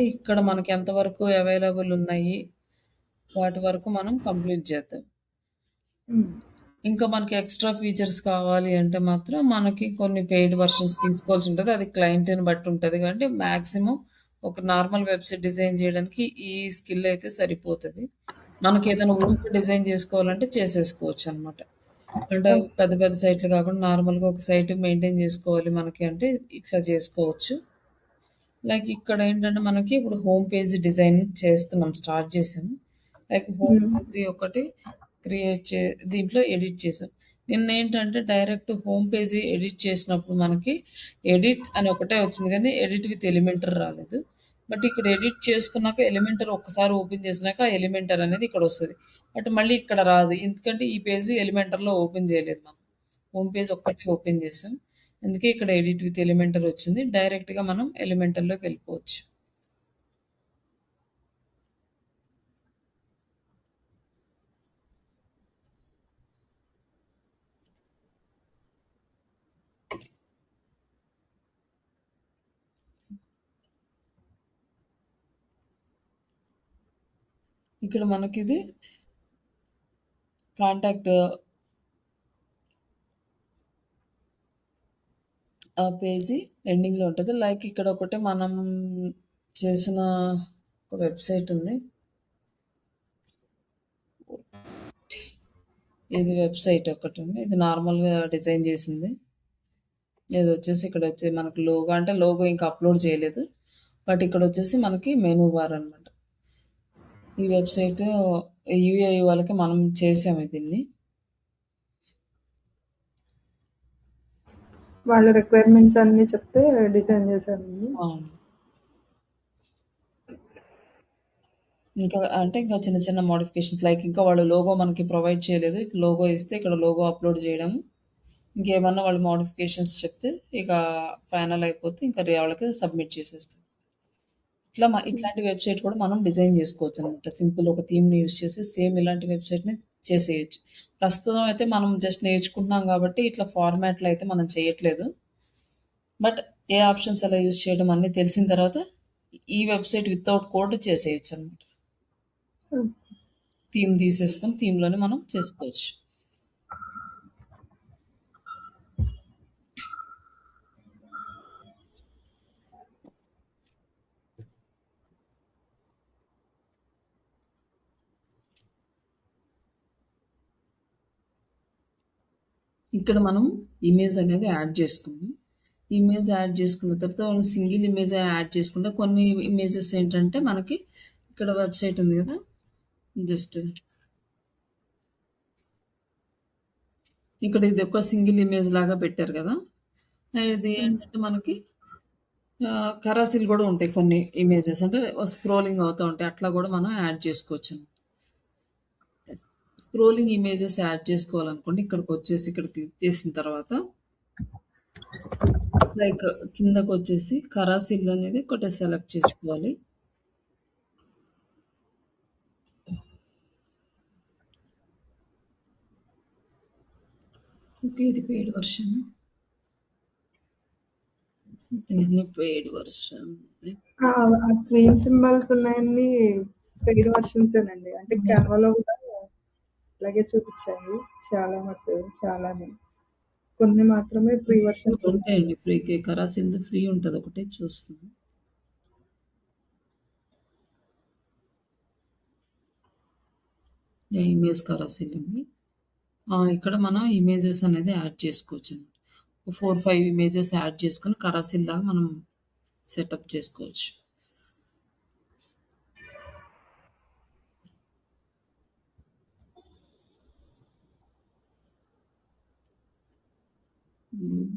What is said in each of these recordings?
ఇక్కడ మనకి ఎంతవరకు అవైలబుల్ ఉన్నాయి, వాటి వరకు మనం కంప్లీట్ చేద్దాం. హ్మ్. ఇంకా మనకి ఎక్స్‌ట్రా ఫీచర్స్ కావాలి అంటే మాత్రం మనకి కొన్ని పెయిడ్ వెర్షన్స్ తీసుకోవాల్సి ఉంటది. అది క్లయింట్‌ని బట్టి ఉంటది గానీ మాక్సిమం ఒక నార్మల్ వెబ్‌సైట్ డిజైన్ జేయడానికి ఈ స్కిల్ అయితే సరిపోతది. మనకేదైనా ఊరికే డిజైన్ జేసుకోవాలంటే చేసేసుకోవచ్చనమాట. అంటే ఓకే. పెద్ద పెద్ద సైట్‌లు కాకుండా నార్మల్‌గా ఒక సైట్ మెయింటైన్ జేసుకోవాలి మనకి అంటే ఇట్లా చేసుకోవచ్చు. లైక్ ఇక్కడేంటంటే మనకి ఇప్పుడు హోమ్ పేజ్ డిజైన్ చేస్తున్నాం. స్టార్ట్ చేసాము. లైక్ హోమ్ హ్మ్. పేజ్ ఒకటి క్రియేట్ దీంట్లో ఎడిట్ చేసాం. నిన్నేంటంటే డైరెక్ట్ హోమ్ పేజ్ ఎడిట్ చేసినప్పుడు మనకి ఎడిట్ అని ఒకటే వచ్చింది గానీ ఎడిట్ విత్ ఎలిమెంటర్ రాలేదు. బట్ ఇక్కడ ఎడిట్ చేసుకున్నాక ఎలిమెంటర్ ఒక్కసారి ఓపెన్ చేసినాక ఆ ఎలిమెంటర్ అనేది ఇక్కడొస్తది. బట్ మళ్ళీ ఇక్కడ రాదు. ఎందుకంటే ఈ పేజ్ ఎలిమెంటర్‌లో ఓపెన్ చేయలేదు మనం. హోమ్ పేజ్ ఒక్కటే ఓపెన్ చేసాం. అందుకే ఇక్కడ ఎడిట్ విత్ ఎలిమెంటర్ వచ్చింది. డైరెక్ట్‌గా మనం ఎలిమెంటర్‌లోకెళ్ళిపోవచ్చు. ఇక్కడ మనకిది కాంటాక్ట్ ఆ పేజీ ఎండింగ్‌లో ఉంటది. లైక్ ఇక్కడ ఒకటి మనం చేసిన ఒక వెబ్‌సైట్ ఉంది. ఇది వెబ్‌సైట్ ఒకటుంది. ఇది నార్మల్‌గా డిజైన్ చేసింది. ఇదొచ్చేసి ఇక్కడొచ్చి మనకు లోగో అంటే లోగో ఇంకా అప్‌లోడ్ చేయలేదు. బట్ ఇక్కడొచ్చేసి మనకి మెనూ బార్ అనమాట. ఈ వెబ్‌సైట్ యూఐ వాళ్ళకి మనం చేసాము దీన్ని. వాళ్ళ రిక్వైర్మెంట్స్ అన్నీ చెప్తే డిజైన్ చేశారండి. అవును. ఇంకా అంటే ఇంకా చిన్న చిన్న మోడిఫికేషన్స్ లైక్ ఇంకా వాళ్ళు లోగో మనకి ప్రొవైడ్ చేయలేదు. లోగో ఇస్తే ఇక్కడ లోగో అప్‌లోడ్ చేయడం. ఇంకేమన్నా వాళ్ళు మోడిఫికేషన్స్ చెప్తే ఇక ఫైనల్ అయిపోతే ఇంకా వాళ్ళకి సబ్మిట్ చేసేస్తాం. ఇట్లాంటి వెబ్‌సైట్ కూడా మనం డిజైన్ చేసుకోవచ్చనమాట. సింపుల్ ఒక థీమ్‌ని యూజ్ చేసి సేమ్ ఇలాంటి వెబ్‌సైట్‌ని చేసేయొచ్చు. ప్రస్తుతం అయితే మనం జస్ట్ నేర్చుకుంటున్నాం కాబట్టి ఇట్లా ఫార్మాట్‌లో అయితే మనం చేయట్లేదు. బట్ ఏ ఆప్షన్స్ ఎలా యూజ్ చేయడం అన్నీ తెలిసిన తర్వాత ఈ వెబ్‌సైట్ వితౌట్ కోడ్ చేసేయొచ్చనమాట. హ్మ్. థీమ్ తీసేసుకొని థీమ్‌లోనే మనం చేసుకోవచ్చు. ఇక్కడ మనం ఇమేజ్ అనేది యాడ్ చేసుకున్నాం. ఇమేజ్ యాడ్ చేసుకున్న తర్వాత ఓన్లీ సింగిల్ ఇమేజ్ యాడ్ చేసుకుంటే కొన్ని ఇమేజెస్ ఏంటంటే మనకి ఇక్కడ వెబ్‌సైట్ ఉంది కదా! జస్ట్ ఇక్కడ ఇది ఒక సింగిల్ ఇమేజ్ లాగా పెట్టారు కదా! ఇది హ్మ్. ఏంటంటే మనకి కరాసీలు కూడా ఉంటాయి కొన్ని ఇమేజెస్ అంటే స్క్రోలింగ్ అవుతా ఉంటాయి. అట్లా కూడా మనం యాడ్ చేసుకోవచ్చు. స్క్రోలింగ్ ఇమేజెస్ యాడ్ చేసుకోవాలనుకోండి ఇక్కడికొచ్చేసి ఇక్కడ క్లిక్ చేసిన తర్వాత లైక్ కిందకొచ్చేసి కరాసిల్ అనేది ఒకటి సెలెక్ట్ చేసుకోవాలి. ఓకే. ఇది paid version. Something paid version. ఆ! ఆ క్వీన్ సింబల్స్ ఉన్నాయన్నీ పెయిడ్ వర్షన్సేనండి. అంటే క్యాన్వాలో కూడా అలాగే చూపిచ్చాయి. చాలా మటుకు చాలానే. కొన్ని మాత్రమే ఫ్రీ వర్షన్స్ ఉన్నాయి. ఉంటాయండి ఫ్రీకి. కరాసిల్‌ది ఫ్రీ ఉంటది ఒకటి చూస్తున్నా. ఇమేజ్ కరాసిల్ ఉంది. ఇక్కడ మనం ఇమేజెస్ అనేది యాడ్ చేసుకోవచ్చనమాట. 4, 5 ఇమేజెస్ యాడ్ చేసుకొని కరాసిల్ లాగా మనం సెటప్ చేసుకోవచ్చు. హ్మ్.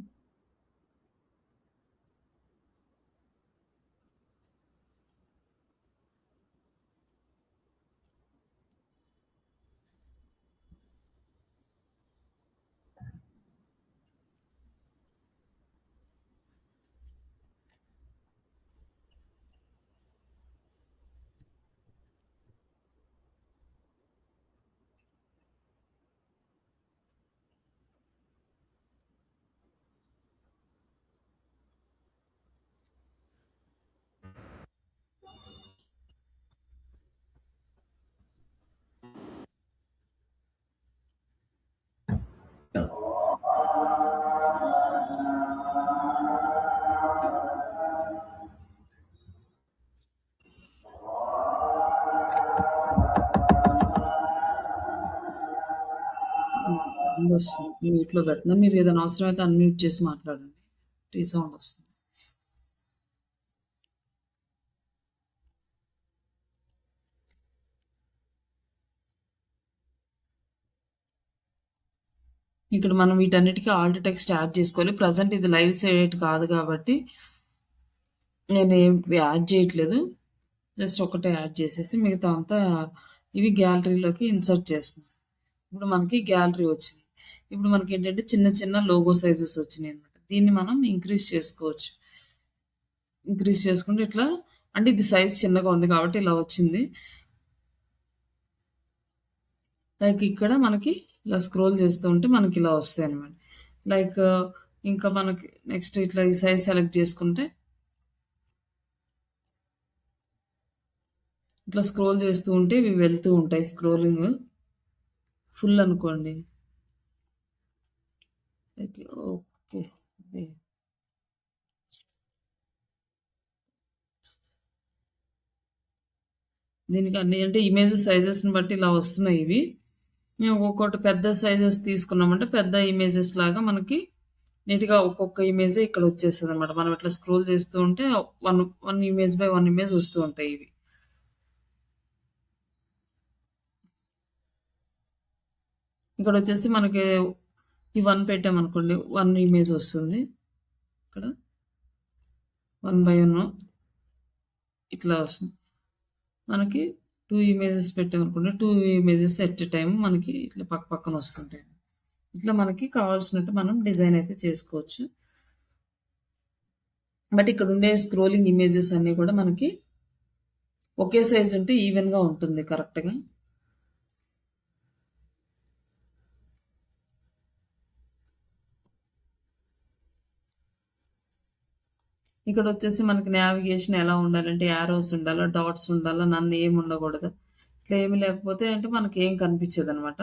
సౌండ్ వస్తుంది. మ్యూట్‌లో పెడుతున్నా. మీరు ఏదైనా అవసరమైతే అన్‌మ్యూట్ చేసి మాట్లాడండి. రీసౌండ్ వస్తుంది. ఇక్కడ మనం వీటన్నిటికి ఆల్ట్ టెక్స్ట్ యాడ్ చేసుకోవాలి. ప్రెజెంట్ ఇది లైవ్ సేట్ కాదు కాబట్టి నేనేం యాడ్ చేయట్లేదు. జస్ట్ ఒకటే యాడ్ చేసేసి మిగతా అంతా ఇవి గ్యాలరీలోకి ఇన్సర్ట్ చేస్తున్నాను. ఇప్పుడు మనకి గ్యాలరీ వచ్చింది. ఇప్పుడు మనకేంటంటే చిన్న చిన్న లోగో సైజెస్ వచ్చినాయన్నమాట. దీన్ని మనం ఇంక్రీజ్ చేసుకోవచ్చు. ఇంక్రీజ్ చేసుకుంటే ఇట్లా అంటే ఇది సైజ్ చిన్నగా ఉంది కాబట్టి ఇలా వచ్చింది. లైక్ ఇక్కడ మనకి ఇలా స్క్రోల్ చేస్తూ ఉంటే మనకి ఇలా వస్తాయన్నమాట. లైక్ ఇంకా మనకి నెక్స్ట్ ఇట్లా ఈ సైజ్ సెలెక్ట్ చేసుకుంటే ఇట్లా స్క్రోల్ చేస్తూ ఉంటే ఇవి వెళ్తూ ఉంటాయి స్క్రోలింగ్. ఫుల్ అనుకోండి. Like okay. దీనికి అన్ని అంటే ఇమేజెస్ సైజెస్‌ని బట్టి ఇలా వస్తున్నాయి ఇవి. మేము ఒక్కొక్కటి పెద్ద సైజెస్ తీసుకున్నామంటే పెద్ద ఇమేజెస్ లాగా మనకి నీట్‌గా ఒక్కొక్క ఇమేజే ఇక్కడ వచ్చేస్తదనమాట. మనం ఇట్లా స్క్రోల్ చేస్తూ ఉంటే one image by one image వస్తూ ఉంటాయి ఇవి. ఇక్కడొచ్చేసి మనకి ఈ 1 పెట్టామనుకోండి 1 ఇమేజ్ వస్తుంది. ఇక్కడ 1 బై 1 ఇట్లా వస్తుంది. మనకి 2 ఇమేజెస్ పెట్టామనుకోండి 2 ఇమేజెస్ ఎట్ ఎ టైమ్ మనకి ఇట్లా పక్క పక్కన వస్తుంటాయి. ఇట్లా మనకి కావాల్సినట్టు మనం డిజైన్ అయితే చేసుకోవచ్చు. బట్ ఇక్కడ ఉండే స్క్రోలింగ్ ఇమేజెస్ అన్నీ కూడా మనకి ఒకే సైజ్ ఉంటే ఈవెన్‌గా ఉంటుంది కరెక్ట్‌గా. ఇక్కడొచ్చేసి మనకి నావిగేషన్ ఎలా ఉండాలంటే యారోస్ ఉండాలా, డాట్స్ ఉండాలా, నన్ ఏమి ఉండకూడదు. ఇట్లా ఏమి లేకపోతే అంటే మనకేం కనిపించదనమాట.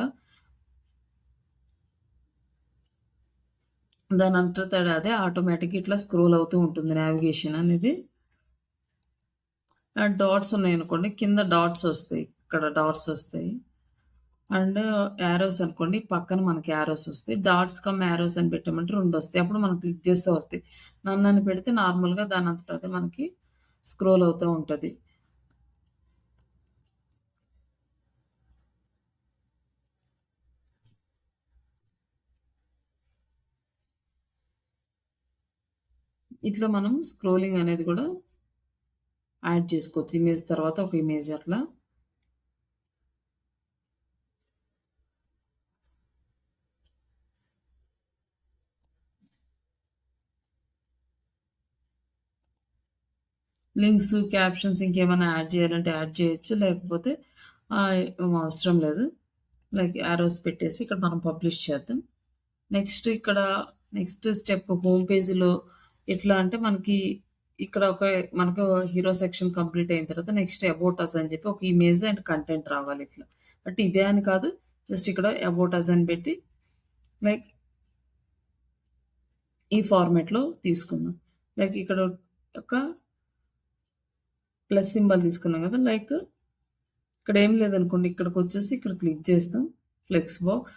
దానంతట అదే ఆటోమేటిక్‌గా ఇట్లా స్క్రోల్ అవుతూ ఉంటుంది నావిగేషన్ అనేది. డాట్స్ ఉన్నాయనుకోండి కింద డాట్స్ ఒస్తాయి. ఇక్కడ డాట్స్ ఒస్తాయి. అండ్ యారోస్ అనుకోండి పక్కన మనకి యారోస్ ఒస్తాయి. డాట్స్ కమ్ యారోస్ అని పెట్టామంటే 2 ఒస్తాయి. అప్పుడు మనం క్లిక్ చేస్తే వస్తాయి. నన్ అని పెడితే నార్మల్‌గా దానంతట అదే మనకి స్క్రోల్ అవుతూ ఉంటది. ఇట్లా మనం స్క్రోలింగ్ అనేది కూడా యాడ్ చేసుకోవచ్చు. ఇమేజ్ తర్వాత ఒక ఇమేజ్ అట్లా. లింక్స్, క్యాప్షన్స్ ఇంకేమైనా యాడ్ చేయాలంటే యాడ్ చేయొచ్చు. లేకపోతే ఏం అవసరం లేదు. లైక్ యారోస్ పెట్టేసి ఇక్కడ మనం పబ్లిష్ చేద్దాం. నెక్స్ట్ ఇక్కడ నెక్స్ట్ స్టెప్ హోమ్ పేజ్‌లో ఎట్లా అంటే మనకి ఇక్కడ మనకు హీరో సెక్షన్ కంప్లీట్ అయిన తర్వాత నెక్స్ట్ అబౌట్ అస్ అని చెప్పి ఒక ఇమేజ్ అండ్ కంటెంట్ రావాలి ఇట్లా. బట్ ఇదే అని కాదు. జస్ట్ ఇక్కడ అబౌట్ అస్ అని పెట్టి లైక్ ఈ ఫార్మాట్‌లో తీసుకుందాం. లైక్ ఇక్కడ ఒక ప్లస్ సింబల్ తీసుకున్నాం కదా! లైక్ ఇక్కడ ఏం లేదనుకోండి. ఇక్కడికొచ్చేసి ఇక్కడ క్లిక్ చేస్తాం. Flex box.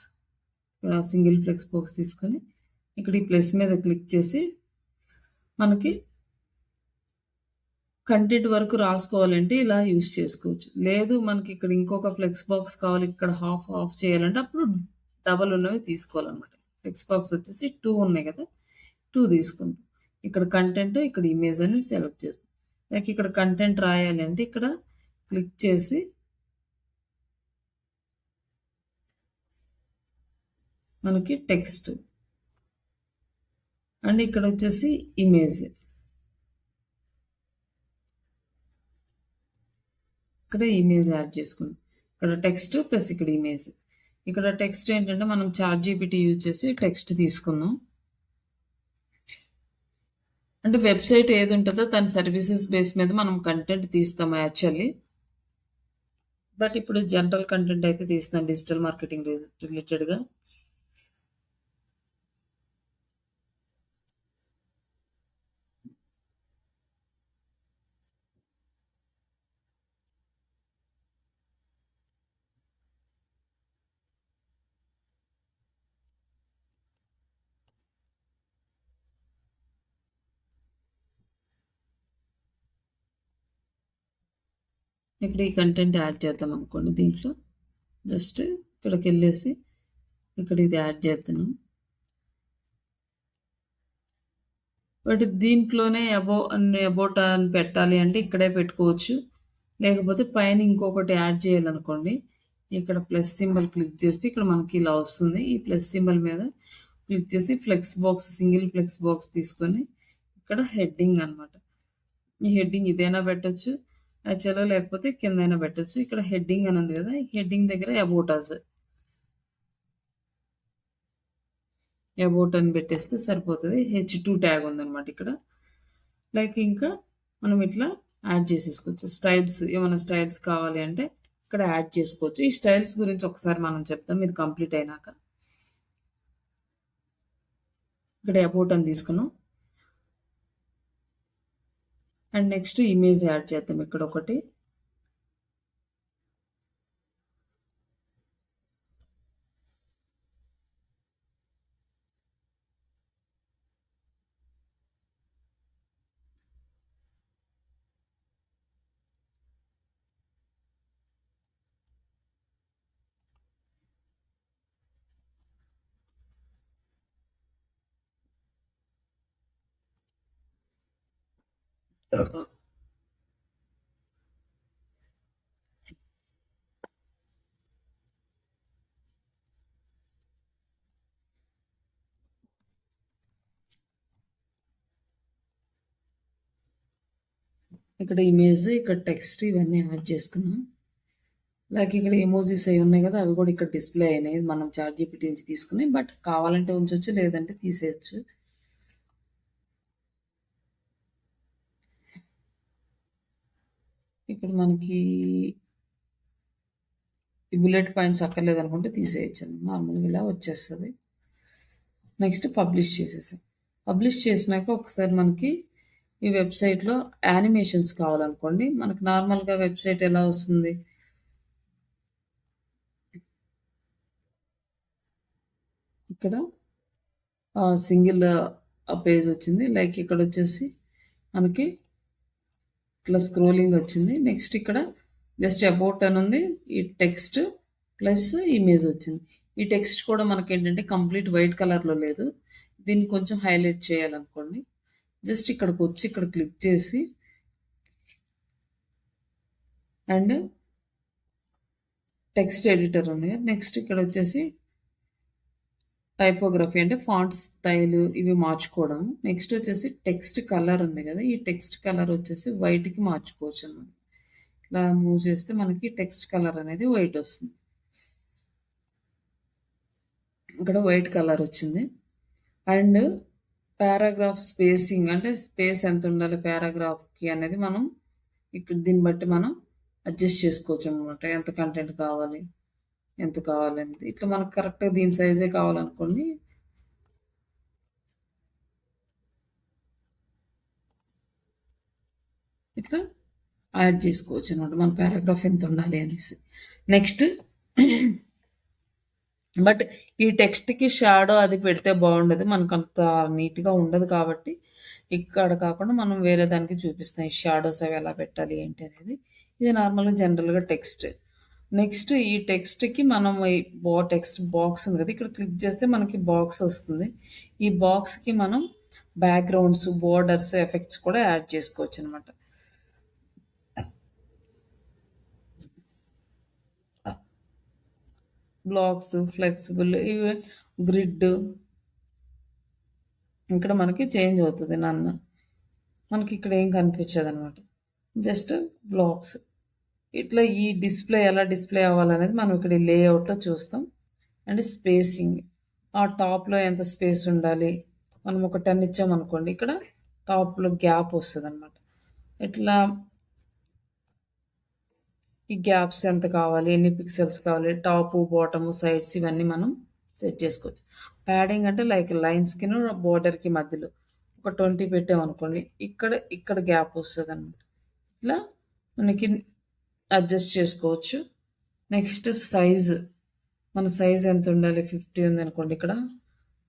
ఇక్కడ సింగిల్ ఫ్లెక్స్ బాక్స్ తీసుకొని ఇక్కడ ఈ ప్లస్ మీద క్లిక్ చేసి మనకి కంటెంట్ వరకు రాసుకోవాలంటే ఇలా యూజ్ చేసుకోవచ్చు. లేదు మనకి ఇక్కడ ఇంకొక ఫ్లెక్స్ బాక్స్ కావాలి. ఇక్కడ హాఫ్ ఆఫ్ చేయాలంటే అప్పుడు డబల్ ఉన్నవి తీసుకోవాలన్నమాట. ఫ్లెక్స్ బాక్స్ వచ్చేసి 2 ఉన్నాయి కదా! 2 తీసుకుంటాం. ఇక్కడ కంటెంట్, ఇక్కడ ఇమేజ్ అని సెలెక్ట్ చేస్తాం. లైక్ ఇక్కడ కంటెంట్ రాయాలి అంటే ఇక్కడ క్లిక్ చేసి మనకి టెక్స్ట్ అండ్ ఇక్కడ వచ్చేసి ఇమేజ్. ఇక్కడ ఇమేజ్ యాడ్ చేసుకుందాం. ఇక్కడ టెక్స్ట్ ప్లస్ ఇక్కడ ఇమేజ్. ఇక్కడ టెక్స్ట్ ఏంటంటే మనం చాట్‌జీపీటీ యూజ్ చేసి టెక్స్ట్ తీసుకుందాం. అంటే వెబ్‌సైట్ ఏదుంటదో దాని సర్వీసెస్ బేస్ మీద మనం కంటెంట్ తీస్తాం యాక్చువల్లీ. బట్ ఇప్పుడు జనరల్ కంటెంట్ అయితే తీస్తున్నాను డిజిటల్ మార్కెటింగ్ రిలేటెడ్‌గా. ఇక్కడ ఈ కంటెంట్ యాడ్ చేద్దాం అనుకోండి దీంట్లో. జస్ట్ ఇక్కడికెళ్ళేసి ఇక్కడ ఇది యాడ్ చేద్దాను. బట్ దీంట్లోనే అబౌట్ అని పెట్టాలి అంటే ఇక్కడే పెట్టుకోవచ్చు. లేకపోతే పైన ఇంకొకటి యాడ్ చేయాలనుకోండి. ఇక్కడ ప్లస్ సింబల్ క్లిక్ చేస్తే ఇక్కడ మనకి ఇలా వస్తుంది. ఈ ప్లస్ సింబల్ మీద క్లిక్ చేసి సింగిల్ ఫ్లెక్స్ బాక్స్ తీసుకొని ఇక్కడ హెడ్డింగ్ అనమాట. ఈ హెడ్డింగ్ ఇదైనా పెట్టొచ్చు. యాక్చువల్‌గా లేకపోతే కిందైనా పెట్టొచ్చు. ఇక్కడ హెడ్డింగ్ అని ఉంది కదా! ఈ హెడ్డింగ్ దగ్గర అబౌట్ అస్. అబౌట్ అని పెట్టేస్తే సరిపోతది. H2 ట్యాగ్ ఉందనమాట ఇక్కడ. లైక్ ఇంకా మనం ఇట్లా యాడ్ చేసేసుకోవచ్చు. ఏమైనా స్టైల్స్ కావాలి అంటే ఇక్కడ యాడ్ చేసుకోవచ్చు. ఈ స్టైల్స్ గురించి ఒకసారి మనం చెప్తాం ఇది కంప్లీట్ అయినాక. ఇక్కడ అబౌట్ అని తీసుకున్నాం. అండ్ నెక్స్ట్ ఇమేజ్ యాడ్ చేద్దాం ఇక్కడ ఒకటి. ఇక్కడ ఇమేజ్, ఇక్కడ టెక్స్ట్ ఇవన్నీ యాడ్ చేసుకున్నాం. లైక్ ఇక్కడ ఎమోజీస్ అవి ఉన్నాయి కదా! అవి కూడా ఇక్కడ డిస్‌ప్లే అయినాయి. మనం చాట్‌జీపీటీ నుంచి తీసుకుని. బట్ కావాలంటే ఉంచొచ్చు. లేదంటే తీసేయొచ్చు. ఇక్కడ మనకి ఈ బుల్లెట్ పాయింట్స్ అక్కర్లేదనుకుంటే తీసేయొచ్చండి. నార్మల్‌గా ఇలా వచ్చేస్తది. నెక్స్ట్ పబ్లిష్ చేసేసాం. పబ్లిష్ చేసినాక ఒకసారి మనకి ఈ వెబ్‌సైట్‌లో యానిమేషన్స్ కావాలనుకోండి. మనకు నార్మల్‌గా వెబ్‌సైట్ ఎలా వస్తుంది? ఇక్కడ సింగిల్ పేజ్ వచ్చింది. లైక్ ఇక్కడొచ్చేసి మనకి ఇట్లా స్క్రోలింగ్ వచ్చింది. నెక్స్ట్ ఇక్కడ జస్ట్ అబౌట్ అని ఉంది. ఈ టెక్స్ట్ ప్లస్ ఇమేజ్ వచ్చింది. ఈ టెక్స్ట్ కూడా మనకేంటంటే కంప్లీట్ వైట్ కలర్‌లో లేదు. దీన్ని కొంచెం హైలైట్ చేయాలనుకోండి. జస్ట్ ఇక్కడికొచ్చి ఇక్కడ క్లిక్ చేసి అండ్ టెక్స్ట్ ఎడిటర్ ఉంది కదా! నెక్స్ట్ ఇక్కడొచ్చేసి టైపోగ్రఫీ అంటే ఫాంట్ స్టైల్ ఇవి మార్చుకోవడం. నెక్స్ట్ వచ్చేసి టెక్స్ట్ కలర్ ఉంది కదా! ఈ టెక్స్ట్ కలర్ వచ్చేసి వైట్‌కి మార్చుకోవచ్చు అన్నమాట. ఇలా మూవ్ చేస్తే మనకి టెక్స్ట్ కలర్ అనేది వైట్ వస్తుంది. ఇక్కడ వైట్ కలర్ వచ్చింది. అండ్ పారాగ్రాఫ్ స్పేసింగ్ అంటే స్పేస్ ఎంత ఉండాలి పారాగ్రాఫ్‌కి అనేది మనం ఇక్కడ దీన్ని బట్టి మనం అడ్జస్ట్ చేసుకోవచ్చు అన్నమాట. ఎంత కంటెంట్ కావాలి, ఎంత కావాలనేది. ఇట్లా మనకు కరెక్ట్‌గా దీని సైజే కావాలనుకోండి. ఇట్లా యాడ్ చేసుకోవచ్చు అన్నమాట. మన పారాగ్రాఫ్ ఎంత ఉండాలి అనేసి. నెక్స్ట్ బట్ ఈ టెక్స్ట్‌కి షాడో అది పెడితే బాగుండదు. మనకంత నీట్‌గా ఉండదు కాబట్టి ఇక్కడ కాకుండా మనం వేరే దానికి చూపిస్తాం. ఈ షాడోస్ అవి ఎలా పెట్టాలి ఏంటి అనేది. ఇది నార్మల్‌గా జనరల్‌గా టెక్స్ట్. నెక్స్ట్ ఈ టెక్స్ట్‌కి మనం ఈ టెక్స్ట్ బాక్స్ ఉంది కదా! ఇక్కడ క్లిక్ చేస్తే మనకి బాక్స్ వస్తుంది. ఈ బాక్స్‌కి మనం బ్యాక్‌గ్రౌండ్స్, బోర్డర్స్, ఎఫెక్ట్స్ కూడా యాడ్ చేసుకోవచ్చనమాట. బ్లాక్స్, ఫ్లెక్సిబుల్ ఇవి గ్రిడ్ ఇక్కడ మనకి చేంజ్ అవుతది మనకి ఇక్కడ ఏం కనిపించదనమాట. Just blocks. ఇట్లా ఈ డిస్‌ప్లే ఎలా డిస్‌ప్లే అవ్వాలనేది మనం ఇక్కడ ఈ లేఅవుట్‌లో చూస్తాం. And spacing. ఆ టాప్‌లో ఎంత స్పేస్ ఉండాలి. మనం ఒక 10 ఇచ్చామనుకోండి. ఇక్కడ టాప్‌లో గ్యాప్ వస్తదనమాట. ఇట్లా ఈ గ్యాప్స్ ఎంత కావాలి, ఎన్ని పిక్సెల్స్ కావాలి, టాపు, బాటము, సైడ్స్ ఇవన్నీ మనం సెట్ చేసుకోవచ్చు. ప్యాడింగ్ అంటే లైక్ లైన్స్‌కిను, బోర్డర్‌కి మధ్యలో ఒక 20 పెట్టామనుకోండి. ఇక్కడ గ్యాప్ వస్తదనమాట. ఇట్లా మనకి అడ్జస్ట్ చేసుకోవచ్చు. Next size. మన సైజ్ ఎంత ఉండాలి 50 ఉందనుకోండి ఇక్కడ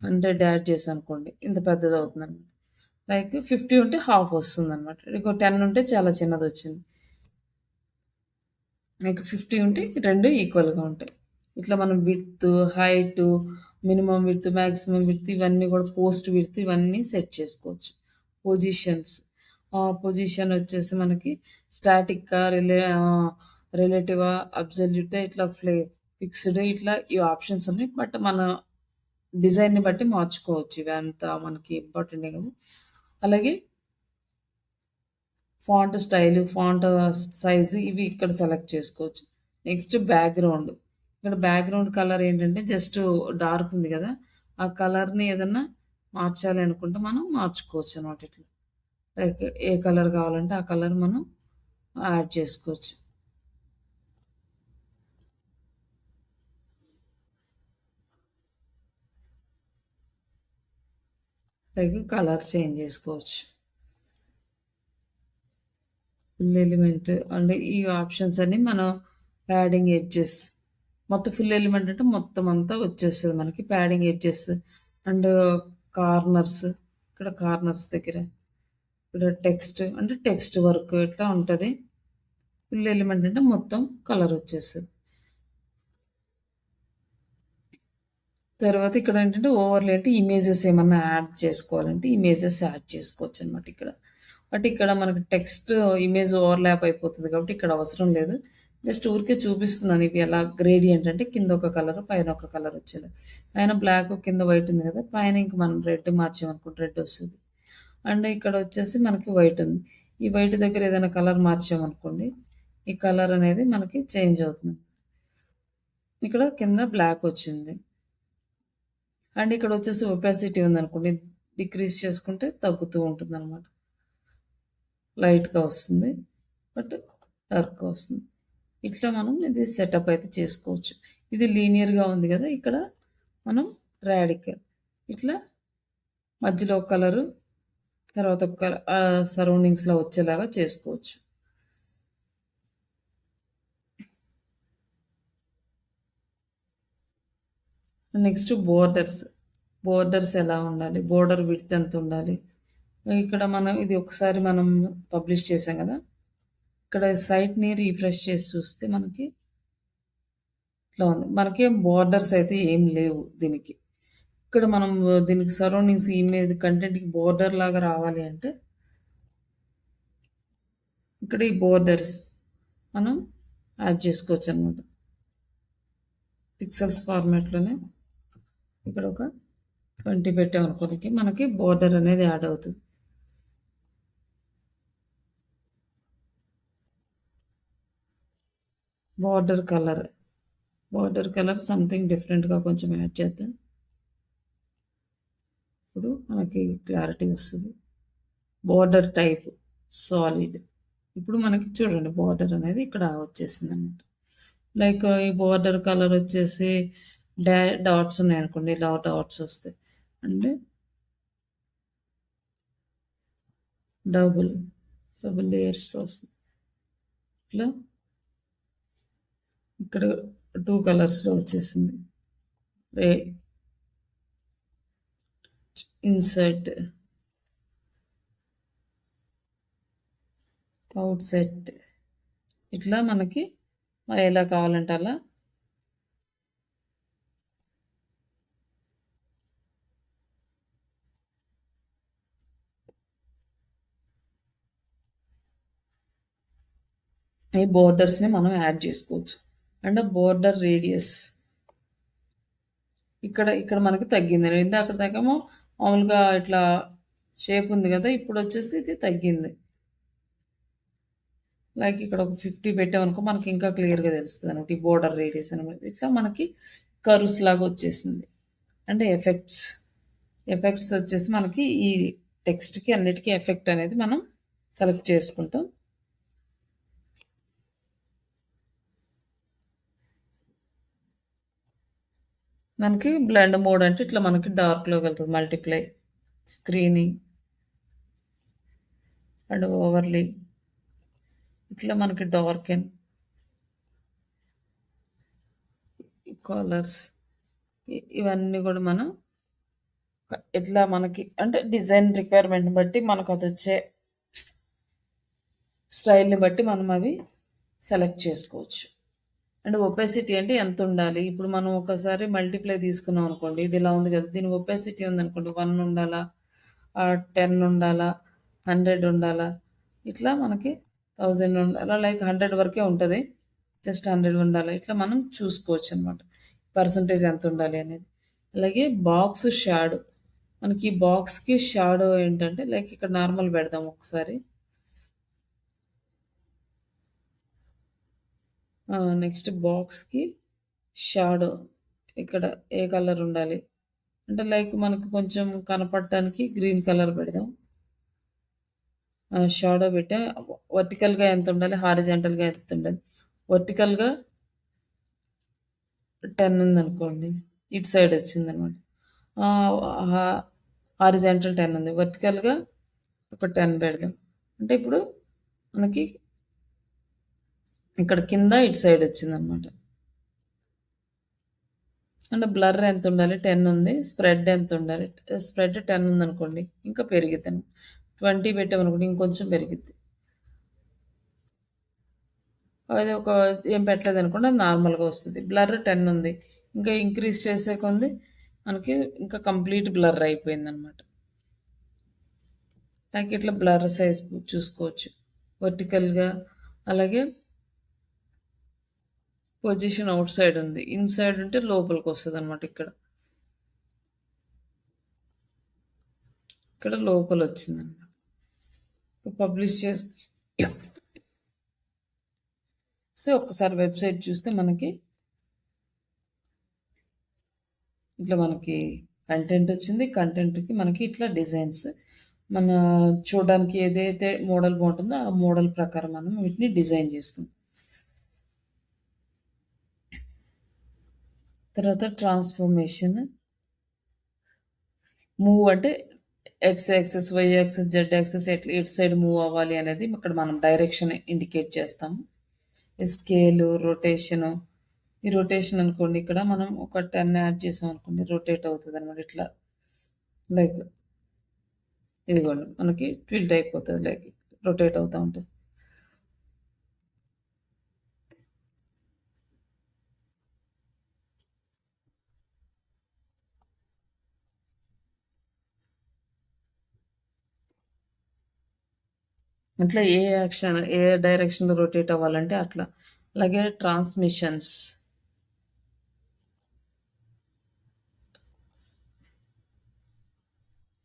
100 యాడ్ చేశామనుకోండి ఇంత పెద్దదవుతుందనమాట. లైక్ 50 ఉంటే హాఫ్ వస్తుందనమాట. ఇంకో 10 ఉంటే చాలా చిన్నదొచ్చింది. మీకు 50 ఉంటే 2 ఈక్వల్‌గా ఉంటాయి. ఇట్లా మనం width, height, minimum width, maximum width ఇవన్నీ గూడా పోస్ట్ విడ్త్ ఇవన్నీ సెట్ చేసుకోవచ్చు. పొజిషన్స్ పొజిషన్ వచ్చేసి మనకి స్టాటిక్కా, రిలేటివా, అబ్సల్యూటా ఇట్లా ఫిక్స్‌డ్ ఇట్లా ఈ ఆప్షన్స్ ఉన్నాయి. బట్ మన డిజైన్‌ని బట్టి మార్చుకోవచ్చు. ఇవంతా మనకి ఇంపార్టెంటే కదా! అలాగే ఫాంట్ స్టైలు, ఫాంట్ సైజు ఇవి ఇక్కడ సెలెక్ట్ చేసుకోవచ్చు. Next background. ఇక్కడ బ్యాక్‌గ్రౌండ్ కలర్ ఏంటంటే జస్ట్ డార్క్ ఉంది గదా! ఆ కలర్‌ని ఏదన్నా మార్చాలి అనుకుంటే మనం మార్చుకోవచ్చనమాట ఇట్లా. లైక్ ఏ కలర్ కావాలంటే ఆ కలర్ మనం యాడ్ చేసుకోవచ్చు. లైక్ కలర్ చేంజ్ చేసుకోవచ్చు. ఫుల్ ఎలిమెంట్ అంటే ఈ ఆప్షన్స్ అన్నీ మనం ప్యాడింగ్ ఎడ్జెస్ మొత్తం ఫుల్ ఎలిమెంట్ అంటే మొత్తం అంతా వచ్చేస్తది మనకి. ప్యాడింగ్ ఎడ్జెస్ అండ్ కార్నర్స్ ఇక్కడ కార్నర్స్ దగ్గర ఇక్కడ టెక్స్ట్ అంటే టెక్స్ట్ వర్క్ ఇట్లా ఉంటది. ఫుల్ ఎలిమెంట్ అంటే మొత్తం కలర్ వచ్చేస్తది. తర్వాత ఇక్కడ ఏంటంటే ఓవర్‌లే అంటే ఇమేజెస్ ఏమన్నా యాడ్ చేసుకోవాలంటే ఇమేజెస్ యాడ్ చేసుకోవచ్చనమాట ఇక్కడ. బట్ ఇక్కడ మనకి టెక్స్ట్ ఇమేజ్ ఓవర్‌లాప్ అయిపోతది కాబట్టి ఇక్కడ అవసరం లేదు. జస్ట్ ఊరికే చూపిస్తున్నాను ఇవి ఎలా గ్రేడియంట్ అంటే కింద ఒక కలర్, పైన ఒక కలర్ వచ్చేలా. పైన బ్లాక్ కింద వైట్ ఉంది కదా! పైన ఇంక మనం రెడ్ మార్చామనుకోండి రెడ్ వస్తది. అండ్ ఇక్కడ వచ్చేసి మనకి వైట్ ఉంది. ఈ వైట్ దగ్గర ఏదైనా కలర్ మార్చామనుకోండి, ఈ కలర్ అనేది మనకి చేంజ్ అవుతుంది. ఇక్కడ కింద బ్లాక్ వచ్చింది. అండ్ ఇక్కడ వచ్చేసి ఒపాసిటీ ఉందనుకోండి, డిక్రీజ్ చేసుకుంటే తగ్గుతూ ఉంటుందనమాట. లైట్‌గా వస్తుంది. బట్ డార్క్‌గా వస్తుంది. ఇట్లా మనం ఇది సెటప్ అయితే చేసుకోవచ్చు. ఇది లీనియర్‌గా ఉంది గదా! ఇక్కడ మనం రాడికల్ ఇట్లా మధ్యలో ఒక కలరు, తర్వాత ఒక సరౌండింగ్స్‌లో వచ్చేలాగా చేసుకోవచ్చు. Next borders. బోర్డర్స్ ఎలా ఉండాలి? బోర్డర్ విడ్త్ ఎంత ఉండాలి? ఇక్కడ మనం ఇది ఒకసారి మనం పబ్లిష్ చేసాం గదా! ఇక్కడ సైట్‌ని రిఫ్రెష్ చేసి చూస్తే మనకి ఇట్లా ఉంది. మనకేం బోర్డర్స్ అయితే ఏం లేవు దీనికి. ఇక్కడ మనం దీనికి సరౌండింగ్స్ ఇమేజ్ కంటెంట్‌కి బోర్డర్ లాగా రావాలి అంటే ఇక్కడ ఈ బోర్డర్స్ మనం యాడ్ చేసుకోవచ్చనమాట. పిక్సెల్స్ ఫార్మాట్‌లోనే ఇక్కడ ఒక 20 పెట్టామనుకోనికి మనకి బోర్డర్ అనేది యాడ్ అవుతది. Border colour. Border colour something డిఫరెంట్‌గా కొంచెం యాడ్ చేద్దాం. ఇప్పుడు మనకి క్లారిటీ వస్తది. Border type solid. ఇప్పుడు మనకి చూడండి బోర్డర్ అనేది ఇక్కడ వచ్చేసిందనమాట. లైక్ ఈ బోర్డర్ కలర్ వచ్చేసి డాట్స్ ఉన్నాయనుకోండి. ఇలా డాట్స్ వస్తాయి. అండ్ డబుల్ లేయర్స్‌లో వస్తుంది. ఇట్లా ఇక్కడ 2 కలర్స్‌లో వచ్చేసింది. రే ఇన్సర్ట్ అవుట్‌సెట్ ఇట్లా మనకి మరి ఎలా కావాలంటే అలా ఈ బోర్డర్స్‌ని మనం యాడ్ చేసుకోవచ్చు. అండ్ బోర్డర్ రేడియస్ ఇక్కడ మనకి తగ్గింది. ఇందాక దాకేమో మామూలుగా ఇట్లా షేప్ ఉంది గదా! ఇప్పుడొచ్చేసి ఇది తగ్గింది. లైక్ ఇక్కడ ఒక 50 పెట్టామనుకో మనకి ఇంకా క్లియర్‌గా తెలుస్తదనమాట. ఈ బోర్డర్ రేడియస్ అనమాట. ఇట్లా మనకి కర్వ్స్ లాగా వచ్చేసింది. అంటే ఎఫెక్ట్స్. ఎఫెక్ట్స్ వచ్చేసి మనకి ఈ టెక్స్ట్‌కి అన్నిటికి ఎఫెక్ట్ అనేది మనం సెలెక్ట్ చేసుకుంటాం. మనకి బ్లెండ్ మోడ్ అంటే ఇట్లా మనకి డార్క్‌లోకి వెళ్తది. మల్టిప్లై, స్క్రీనింగ్ అండ్ ఓవర్‌లే ఇట్లా మనకి డార్కెన్, కలర్స్ ఇవన్నీ గూడా మనం ఎట్లా మనకి అంటే డిజైన్ రిక్వైర్మెంట్‌ని బట్టి మనకు అదొచ్చే స్టైల్‌ని బట్టి మనం అవి సెలెక్ట్ చేసుకోవచ్చు. అండ్ ఒపాసిటీ అంటే ఎంత ఉండాలి? ఇప్పుడు మనం ఒకసారి మల్టిప్లై తీసుకున్నాం అనుకోండి. ఇది ఇలా ఉంది కదా! దీని ఒపాసిటీ ఉందనుకోండి 1 ఉండాలా? 10 ఉండాలా? 100 ఉండాలా? ఇట్లా మనకి 1000 ఉండాలా? లైక్ 100 వరకే ఉంటది. జస్ట్ 100 ఉండాలా? ఇట్లా మనం చూసుకోవచ్చనమాట. పర్సెంటేజ్ ఎంత ఉండాలి అనేది. అలాగే బాక్స్ షాడో. మనకి బాక్స్‌కి షాడో ఏంటంటే లైక్ ఇక్కడ నార్మల్ పెడదాం ఒకసారి. నెక్స్ట్ బాక్స్‌కి షాడో ఇక్కడ ఏ కలర్ ఉండాలి? అంటే లైక్ మనకు కొంచెం కనపడటానికి గ్రీన్ కలర్ పెడదాం. షాడో పెట్టా. వర్టికల్‌గా ఎంత ఉండాలి? హారిజాంటల్‌గా ఎంత ఉండాలి? వర్టికల్‌గా 10 ఉందనుకోండి. ఇటు సైడ్ వచ్చిందనమాట. ఆహ్, హా హారిజాంటల్ 10 ఉంది. వర్టికల్‌గా ఒక 10 పెడదాం. అంటే ఇప్పుడు మనకి ఇక్కడ కింద ఇటు సైడ్ వచ్చిందనమాట. అంటే బ్లర్ ఎంత ఉండాలి? 10 ఉంది. స్ప్రెడ్ ఎంత ఉండాలి? స్ప్రెడ్ 10 ఉందనుకోండి. ఇంకా పెరిగిద్దని. 20 పెట్టామనుకోండి ఇంకొంచెం పెరిగిద్ది. అది ఒక ఏం పెట్టలేదనుకోండి అది నార్మల్‌గా వస్తది. బ్లర్ 10 ఉంది. ఇంకా ఇంక్రీజ్ చేసే కొంది మనకి ఇంకా కంప్లీట్ బ్లర్ అయిపోయిందనమాట. లైక్ ఇట్లా బ్లర్ సైజ్ చూసుకోవచ్చు. వర్టికల్‌గా అలాగే పొజిషన్ ఔట్ సైడ్ ఉంది. ఇన్‌సైడ్ ఉంటే లోపలికొస్తదనమాట ఇక్కడ. ఇక్కడ లోపలొచ్చిందనమాట. పబ్లిష్ చేస్తే సో, ఒక్కసారి వెబ్‌సైట్ చూస్తే మనకి ఇట్లా మనకి కంటెంట్ వచ్చింది. కంటెంట్‌కి మనకి ఇట్లా డిజైన్స్. మన చూడడానికి ఏదైతే మోడల్ బావుంటుందో, ఆ మోడల్ ప్రకారం మనం వీటిని డిజైన్ చేసుకుంటాం. తర్వాత ట్రాన్స్‌ఫర్మేషన్. మూవ్ అంటే X axis, Y axis, Z axis ఎటు సైడ్ మూవ్ అవ్వాలి అనేది ఇక్కడ మనం డైరెక్షన్ ఇండికేట్ చేస్తాము. Scale, rotation. ఈ రొటేషన్ అనుకోండి ఇక్కడ మనం ఒక 10 యాడ్ చేసామనుకోండి రొటేట్ అవుతదనమాట. ఇట్లా లైక్ ఇదిగోండి మనకి టిల్ట్ అయిపోతది లైక్ రొటేట్ అవుతా ఉంటది. అట్లా ఏ డైరెక్షన్‌లో రొటేట్ అవ్వాలంటే అట్లా. అలాగే ట్రాన్స్మిషన్స్.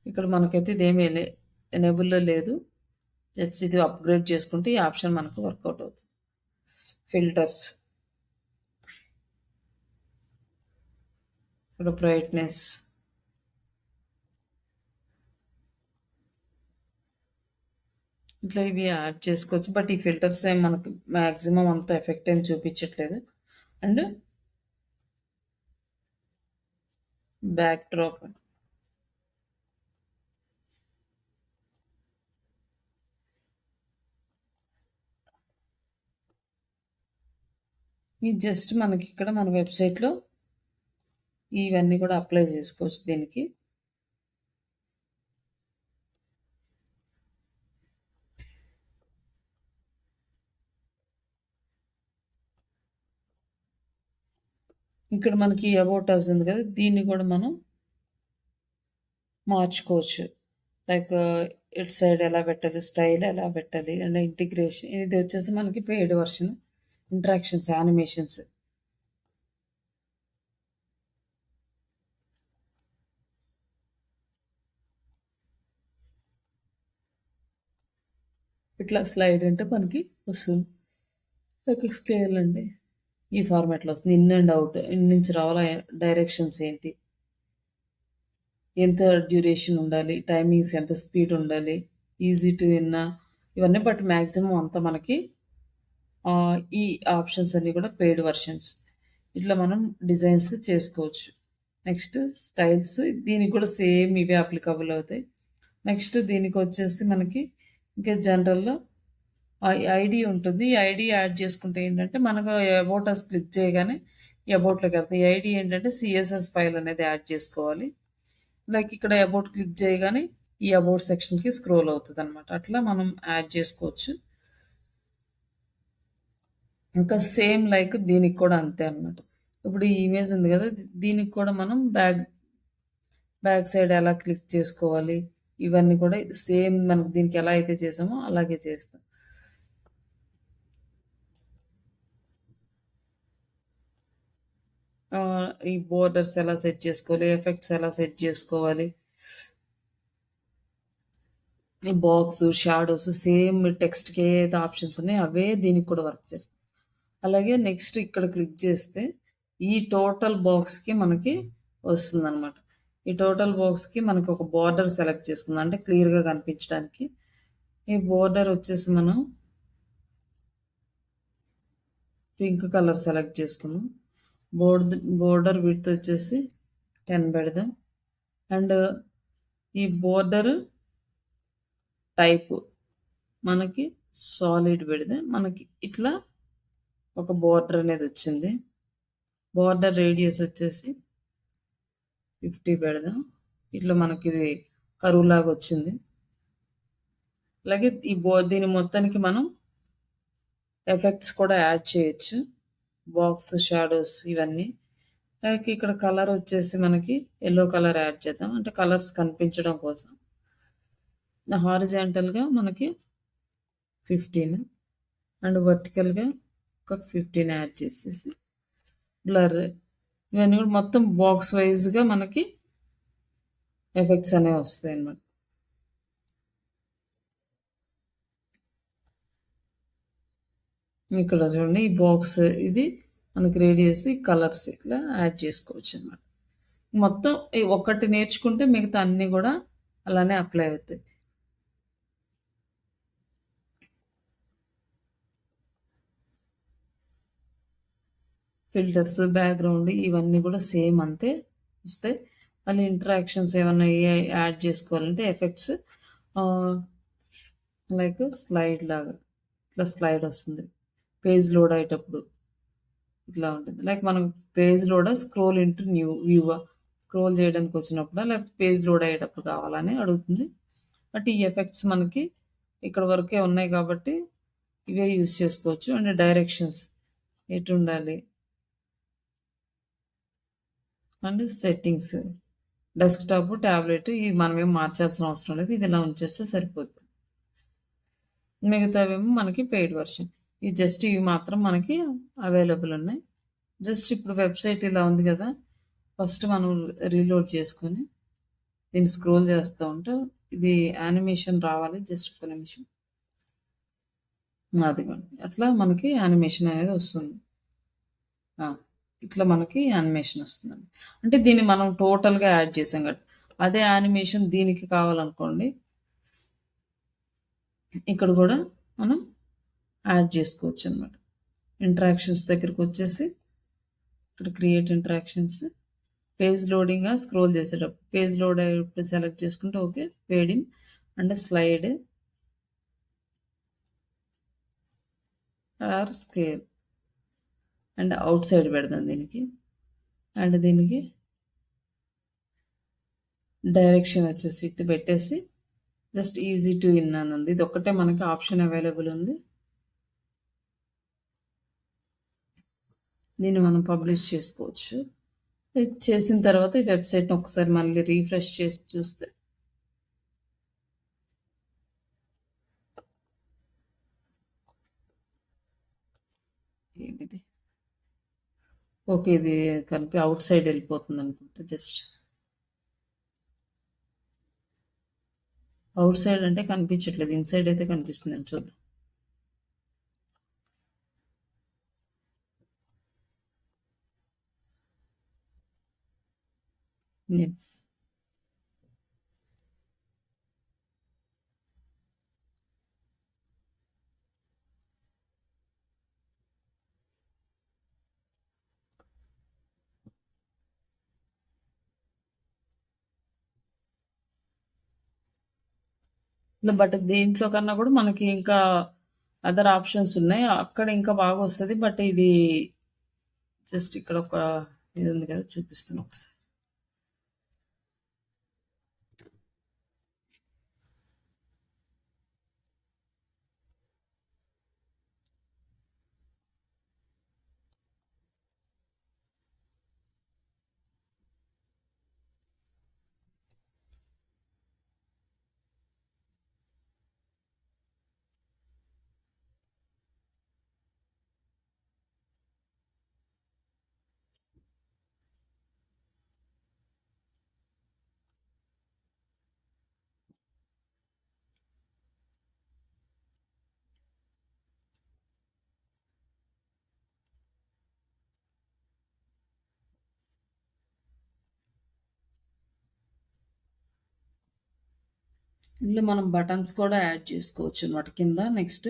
ఇక్కడ మనకైతే ఇదేమీ ఎనేబుల్‌లో లేదు. జస్ట్ ఇది అప్‌గ్రేడ్ చేసుకుంటే ఈ ఆప్షన్ మనకు వర్కౌట్ అవుతుంది. ఫిల్టర్స్. ఇక్కడ బ్రైట్‌నెస్. ఇట్లా ఇవి యాడ్ చేసుకోవచ్చు. బట్ ఈ ఫిల్టర్స్ ఏం మనకు మాక్సిమం అంత ఎఫెక్ట్ ఏం చూపించట్లేదు. And back drop. ఇది జస్ట్ మనకి ఇక్కడ మన వెబ్‌సైట్‌లో ఇవన్నీ కూడా అప్లై చేసుకోవచ్చు దీనికి. ఇక్కడ మనకి అబౌట్ అస్ ఉంది కదా! దీన్ని కూడా మనం మార్చుకోవచ్చు. లైక్ ఇటు సైడ్ ఎలా పెట్టాలి? స్టైల్ ఎలా పెట్టాలి? అండ్ ఇంటిగ్రేషన్ ఇది వచ్చేసి మనకి పెయిడ్ వర్షన్. Interactions, animations. ఇట్లా స్లైడ్ అంటే మనకి వస్తుంది. లైక్ స్కేల్ అండి. ఈ ఫార్మాట్‌లో వస్తుంది. In and out. ఇన్ నుంచి రావాలా? డైరెక్షన్స్ ఏంటి? ఎంత డ్యూరేషన్ ఉండాలి? టైమింగ్స్ ఎంత స్పీడ్ ఉండాలి? ఈజీ టు ఇన్నా? ఇవన్నీ బట్ మాక్సిమం అంతా మనకి ఈ ఆప్షన్స్ అన్నీ కూడా పెయిడ్ వర్షన్స్. ఇట్లా మనం డిజైన్స్ చేసుకోవచ్చు. నెక్స్ట్ స్టైల్స్ దీనికి కూడా సేమ్ ఇవే అప్లికబుల్ అవుతాయి. నెక్స్ట్ దీనికొచ్చేసి మనకి ఇంకా జనరల్‌లో ఐడీ ఉంటుంది. ఈ ఐడీ యాడ్ చేసుకుంటే ఏంటంటే మనకు అబౌట్ అస్ క్లిక్ చేయగానే ఈ అబౌట్‌లోకెళ్తాయి. ఈ ఐడీ ఏంటంటే సీఎస్ఎస్ ఫైల్ అనేది యాడ్ చేసుకోవాలి. లైక్ ఇక్కడ అబౌట్ క్లిక్ చేయగానే ఈ అబౌట్ సెక్షన్‌కి స్క్రోల్ అవుతదనమాట. అట్లా మనం యాడ్ చేసుకోవచ్చు. ఇంకా సేమ్ లైక్ దీనికి కూడా అంతే అనమాట. ఇప్పుడు ఈ ఇమేజ్ ఉంది గదా! దీనికి కూడా మనం బ్యాక్ సైడ్ ఎలా క్లిక్ చేసుకోవాలి, ఇవన్నీ కూడా సేమ్ మనకు దీనికి ఎలా అయితే చేసామో అలాగే చేస్తాం. ఈ బోర్డర్స్ ఎలా సెట్ చేసుకోవాలి, ఎఫెక్ట్స్ ఎలా సెట్ చేసుకోవాలి, ఈ బాక్స్, షాడోస్ సేమ్ టెక్స్ట్‌కి ఏదైతే ఆప్షన్స్ ఉన్నాయో అవే దీనికి కూడా వర్క్ చేస్తాయి. అలాగే నెక్స్ట్ ఇక్కడ క్లిక్ చేస్తే ఈ టోటల్ బాక్స్‌కి మనకి వస్తుందనమాట. ఈ టోటల్ బాక్స్‌కి మనకి ఒక బోర్డర్ సెలెక్ట్ చేసుకుందాం. అంటే క్లియర్‌గా కనిపించడానికి. ఈ బోర్డర్ వచ్చేసి మనం పింక్ కలర్ సెలెక్ట్ చేసుకుందాం. బోర్డర్ విడ్త్ వచ్చేసి 10 పెడదాం. అండ్ ఈ బోర్డర్ టైప్ మనకి సాలిడ్ పెడితే మనకి ఇట్లా ఒక బోర్డర్ అనేది వచ్చింది. బోర్డర్ రేడియస్ వచ్చేసి 50 పెడదాం. ఇట్లా మనకి ఇది కరువు లాగా వచ్చింది. అలాగే దీని మొత్తానికి మనం ఎఫెక్ట్స్ కూడా యాడ్ చేయొచ్చు. బాక్స్, షాడోస్ ఇవన్నీ. లైక్ ఇక్కడ కలర్ వచ్చేసి మనకి యెల్లో కలర్ యాడ్ చేద్దాం. అంటే కలర్స్ కనిపించడం కోసం. హారిజాంటల్‌గా మనకి 15 అండ్ వర్టికల్‌గా ఒక 15 యాడ్ చేసేసి బ్లర్ ఇవన్నీ కూడా మొత్తం బాక్స్ వైజ్‌గా మనకి ఎఫెక్ట్స్ అనేవి వస్తాయన్నమాట. ఇక్కడ చూడండి ఈ బాక్స్ ఇది మనకి రేడియస్ కలర్స్ ఇట్లా యాడ్ చేసుకోవచ్చు అనమాట. మొత్తం ఈ ఒక్కటి నేర్చుకుంటే మిగతా అన్నీ కూడా అలానే అప్లై అవుతాయి. ఫిల్టర్స్, బ్యాక్గ్రౌండ్ ఇవన్నీ కూడా సేమ్ అంతే వస్తాయి. మళ్ళీ ఇంటరాక్షన్స్ ఏమన్నా యాడ్ చేసుకోవాలంటే ఎఫెక్ట్స్ లైక్ స్లైడ్ లాగా ఇట్లా స్లైడ్ వస్తుంది. పేజ్ లోడ్ అయ్యేటప్పుడు ఇట్లా ఉంటుంది. లైక్ మనం page load scroll into new view scroll చేయడానికి వచ్చినప్పుడు లేకపోతే పేజ్ లోడ్ అయ్యేటప్పుడు కావాలని అడుగుతుంది. బట్ ఈ ఎఫెక్ట్స్ మనకి ఇక్కడ వరకే ఉన్నాయి కాబట్టి ఇవే యూస్ చేసుకోవచ్చు. అండ్ డైరెక్షన్స్ ఎటు ఉండాలి అండ్ సెట్టింగ్స్ డెస్క్టాప్, ట్యాబ్లెట్ ఇవి మనమేం మార్చాల్సిన అవసరం లేదు. ఇది ఇలా ఉంచేస్తే సరిపోతుంది. మిగతావేమో మనకి పెయిడ్ వర్షన్. ఈ జస్ట్ ఇవి మాత్రం మనకి అవైలబుల్ ఉన్నాయి. జస్ట్ ఇప్పుడు వెబ్సైట్ ఇలా ఉంది కదా! ఫస్ట్ మనం రీలోడ్ చేసుకొని దీన్ని స్క్రోల్ చేస్తూ ఉంటే ఇది యానిమేషన్ రావాలి. జస్ట్ ఒక్క నిమిషం. అదిగోండి. అట్లా మనకి యానిమేషన్ అనేది వస్తుంది. ఆ! ఇట్లా మనకి యానిమేషన్ వస్తుందండి. అంటే దీన్ని మనం టోటల్‌గా యాడ్ చేసాం కాబట్టి. అదే యానిమేషన్ దీనికి కావాలనుకోండి ఇక్కడ కూడా మనం యాడ్ చేసుకోవచ్చనమాట. ఇంటరాక్షన్స్ దగ్గరకొచ్చేసి ఇక్కడ క్రియేట్ ఇంటరాక్షన్స్ పేజ్ లోడింగ్‌గా స్క్రోల్ చేసేటప్పుడు పేజ్ లోడ్ అయ్యేటప్పుడు సెలెక్ట్ చేసుకుంటే okay. Fade in and slide or scale and out side పెడదాం దీనికి. అండ్ దీనికి డైరెక్షన్ వచ్చేసి ఇటు పెట్టేసి జస్ట్ ఈజీ టు ఇన్ అని ఉంది. ఇది ఒక్కటే మనకి ఆప్షన్ అవైలబుల్ ఉంది. దీన్ని మనం పబ్లిష్ చేసుకోవచ్చు. ఇది చేసిన తర్వాత ఈ వెబ్సైట్‌ని ఒకసారి మళ్ళీ రిఫ్రెష్ చేసి చూస్తే ఏమిది ఓకే. ఇది ఔట్ సైడ్ వెళ్ళిపోతుందనుకుంటా జస్ట్. ఔట్ సైడ్ అంటే కనిపించట్లేదు. ఇన్‌సైడ్ అయితే కనిపిస్తుందండి చూద్దాం. హ్మ్. బట్ దీంట్లో కన్నా కూడా మనకి ఇంకా అదర్ ఆప్షన్స్ ఉన్నాయి. అక్కడ ఇంకా బాగొస్తది. బట్ ఇది జస్ట్ ఇక్కడ ఒక ఇది ఉంది కదా! చూపిస్తాను ఒకసారి. ఇందులో మనం బటన్స్ కూడా యాడ్ చేసుకోవచ్చు అనమాట కింద. నెక్స్ట్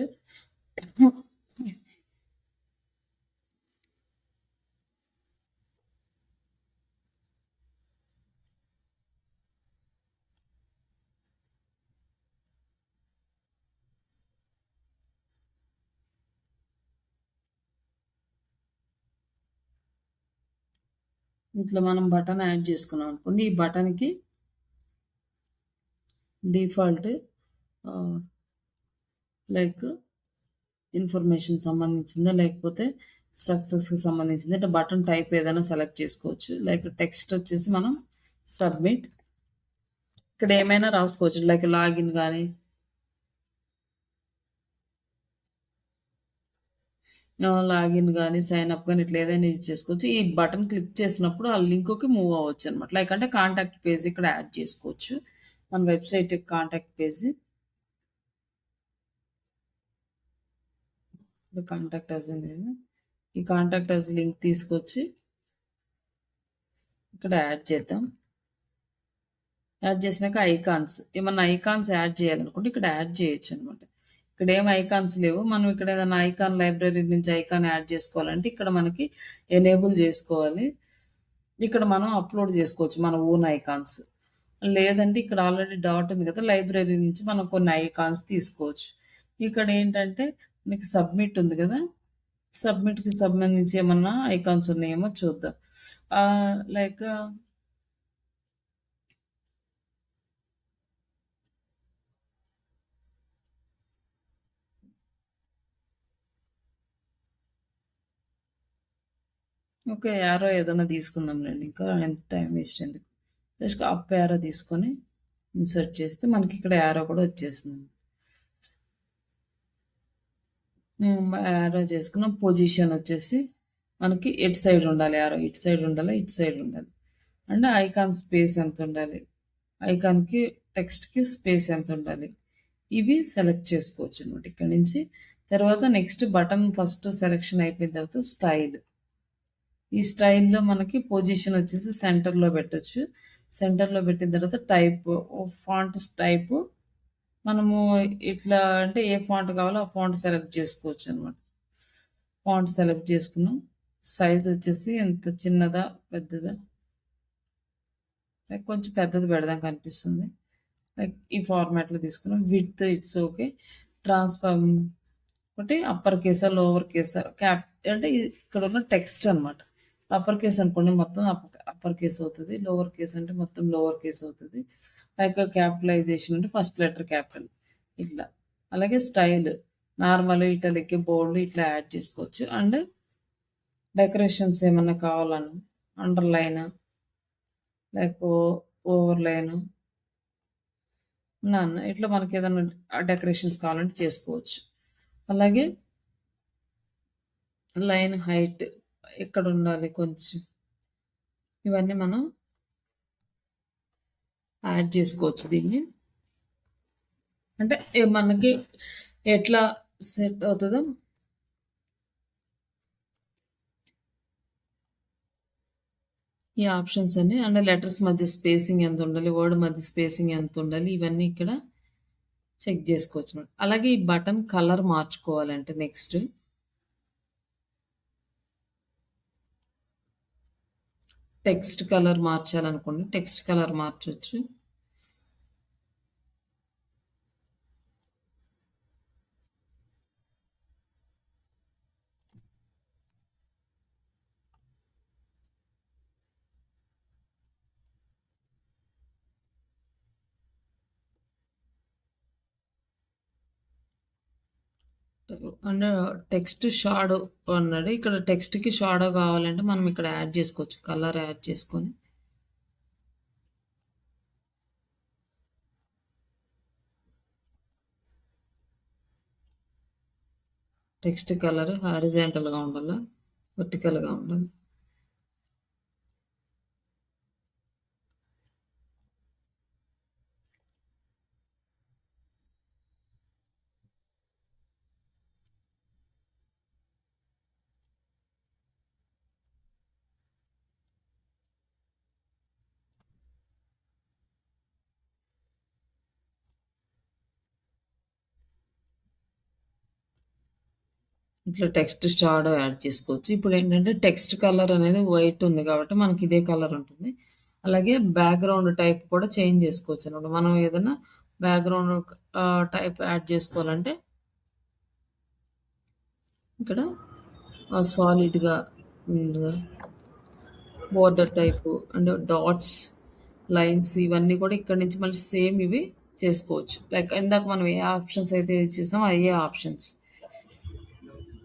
ఇట్లా మనం బటన్ యాడ్ చేసుకున్నాం అనుకోండి. ఈ బటన్‌కి డిఫాల్ట్ ఆహ్, లైక్ ఇన్ఫర్మేషన్ సంబంధించిందా, లేకపోతే సక్సెస్‌కి సంబంధించింది. అంటే బటన్ టైప్ ఏదైనా సెలెక్ట్ చేసుకోవచ్చు. లైక్ టెక్స్ట్ వచ్చేసి మనం సబ్మిట్. ఇక్కడ ఏమైనా రాసుకోవచ్చు. లైక్ లాగిన్ గాని, లాగిన్ గాని, సైన్ అప్ గాని ఇట్లా ఏదైనా యూజ్ చేసుకోవచ్చు. ఈ బటన్ క్లిక్ చేసినప్పుడు ఆ లింక్‌కి మూవ్ అవ్వొచ్చనమాట. లైక్ అంటే కాంటాక్ట్ పేజ్ ఇక్కడ యాడ్ చేసుకోవచ్చు. మన వెబ్‌సైట్ కాంటాక్ట్ పేజ్. ఇప్పుడు కాంటాక్ట్ అస్ ఉంది కదా! ఈ కాంటాక్ట్ అస్ లింక్ తీసుకొచ్చి ఇక్కడ యాడ్ చేద్దాం. యాడ్ చేసినాక ఐకాన్స్. ఏమన్నా ఐకాన్స్ యాడ్ చేయాలనుకుంటే ఇక్కడ యాడ్ చేయొచ్చనమాట. ఇక్కడేం ఐకాన్స్ లేవు. మనం ఇక్కడ ఏదైనా ఐకాన్ లైబ్రరీ నుంచి ఐకాన్ యాడ్ చేసుకోవాలంటే ఇక్కడ మనకి ఎనేబుల్ చేసుకోవాలి. ఇక్కడ మనం అప్‌లోడ్ చేసుకోవచ్చు మన ఓన్ ఐకాన్స్. లేదంటే ఇక్కడ ఆల్రెడీ డాట్ ఉంది కదా! లైబ్రరీ నుంచి మనం కొన్ని ఐకాన్స్ తీసుకోవచ్చు. ఇక్కడేంటంటే మీకు సబ్మిట్ ఉంది కదా! సబ్మిట్‌కి సంబంధించి ఏమన్నా ఐకాన్స్ ఉన్నాయేమో చూద్దాం. Like okay. యారో ఏదైనా తీసుకుందాంలెండి. ఇంకా ఎంత టైం వేస్ట్ ఎందుకు. జస్ట్ అప్ యారో తీసుకొని ఇన్సర్ట్ చేస్తే మనకి ఇక్కడ యారో కూడా వచ్చేసింది. యారో చేసుకున్నాం. పొజిషన్ వచ్చేసి మనకి ఎటు సైడ్ ఉండాలి యారో. ఇటు సైడ్ ఉండాలా? ఇటు సైడ్ ఉండాలి. అండ్ ఐకాన్ స్పేస్ ఎంత ఉండాలి? ఐకాన్‌కి, టెక్స్ట్‌కి స్పేస్ ఎంత ఉండాలి? ఇవి సెలెక్ట్ చేసుకోవచ్చనమాట ఇక్కడి నుంచి. తర్వాత నెక్స్ట్ బటన్ ఫస్ట్ సెలెక్షన్ అయిపోయిన తర్వాత స్టైల్. ఈ స్టైల్‌లో మనకి పొజిషన్ వచ్చేసి సెంటర్‌లో పెట్టొచ్చు. సెంటర్‌లో పెట్టిన తర్వాత ఫాంట్స్ టైపు మనము ఇట్లా అంటే ఏ ఫాంట్ కావాలో ఆ ఫాంట్ సెలెక్ట్ చేసుకోవచ్చనమాట. ఫాంట్ సెలెక్ట్ చేసుకున్నాం. సైజ్ వచ్చేసి ఎంత చిన్నదా? పెద్దదా? లైక్ కొంచెం పెద్దది పెడదాం కనిపిస్తుంది. లైక్ ఈ ఫార్మాట్‌లో తీసుకున్నాం. Width it's okay. ట్రాన్స్‌ఫార్మ్ ఒకటి అప్పర్ కేసా, లోవర్ కేసా, అంటే ఇక్కడున్న టెక్స్ట్ అనమాట. అప్పర్ కేస్ అనుకోండి మొత్తం అప్పర్ కేస్ అవుతది. లోవర్ కేస్ అంటే మొత్తం లోవర్ కేస్ అవుతది. లైక్ క్యాపిటలైజేషన్ అంటే ఫస్ట్ లెటర్ క్యాపిటల్ ఇట్లా. అలాగే స్టైల్ నార్మల్, ఇటాలిక్, బోల్డ్ ఇట్లా యాడ్ చేసుకోవచ్చు. అండ్ డెకరేషన్స్ ఏమన్నా కావాలన్నా అండర్‌లైన్, లైక్ ఓవర్‌లైన్, నన్ ఇట్లా మనకేదన్నా డెకరేషన్స్ కావాలంటే చేసుకోవచ్చు. అలాగే లైన్ హైట్ ఎక్కడుండాలి కొంచెం ఇవన్నీ మనం యాడ్ చేసుకోవచ్చు దీన్ని. అంటే మనకి ఎట్లా సెట్ అవుతదో ఈ ఆప్షన్స్ అన్ని అండ్ లెటర్స్ మధ్య స్పేసింగ్ ఎంత ఉండాలి, వర్డ్ మధ్య స్పేసింగ్ ఎంత ఉండాలి, ఇవన్నీ ఇక్కడ చెక్ చేసుకోవచ్చు. అలాగే ఈ బటన్ కలర్ మార్చుకోవాలంటే నెక్స్ట్ టెక్స్ట్ కలర్ మార్చాలనుకోండి. టెక్స్ట్ కలర్ మార్చొచ్చు. అండ్ టెక్స్ట్ షాడో అన్నాడు. ఇక్కడ టెక్స్ట్‌కి షాడో కావాలంటే మనం ఇక్కడ యాడ్ చేసుకోవచ్చు. కలర్ యాడ్ చేసుకొని టెక్స్ట్ కలర్ హారిజాంటల్‌గా ఉండాలా? వర్టికల్‌గా ఉండాలి. ఇట్లా టెక్స్ట్ షాడో యాడ్ చేసుకోవచ్చు. ఇప్పుడేంటంటే టెక్స్ట్ కలర్ అనేది వైట్ ఉంది కాబట్టి మనకి ఇదే కలర్ ఉంటుంది. అలాగే బ్యాక్‌గ్రౌండ్ టైప్ కూడా చేంజ్ చేసుకోవచ్చనమాట. మనం ఏదైనా బ్యాక్‌గ్రౌండ్ టైప్ యాడ్ చేసుకోవాలంటే ఇక్కడ సాలిడ్‌గా ఉందిగా border type and dots, lines ఇవన్నీ కూడా ఇక్కడి నుంచి మళ్ళీ సేమ్ ఇవి చేసుకోవచ్చు. లైక్ ఇందాక మనం ఏ ఆప్షన్స్ అయితే యూజ్ చేసామో అయ్యే ఆప్షన్స్.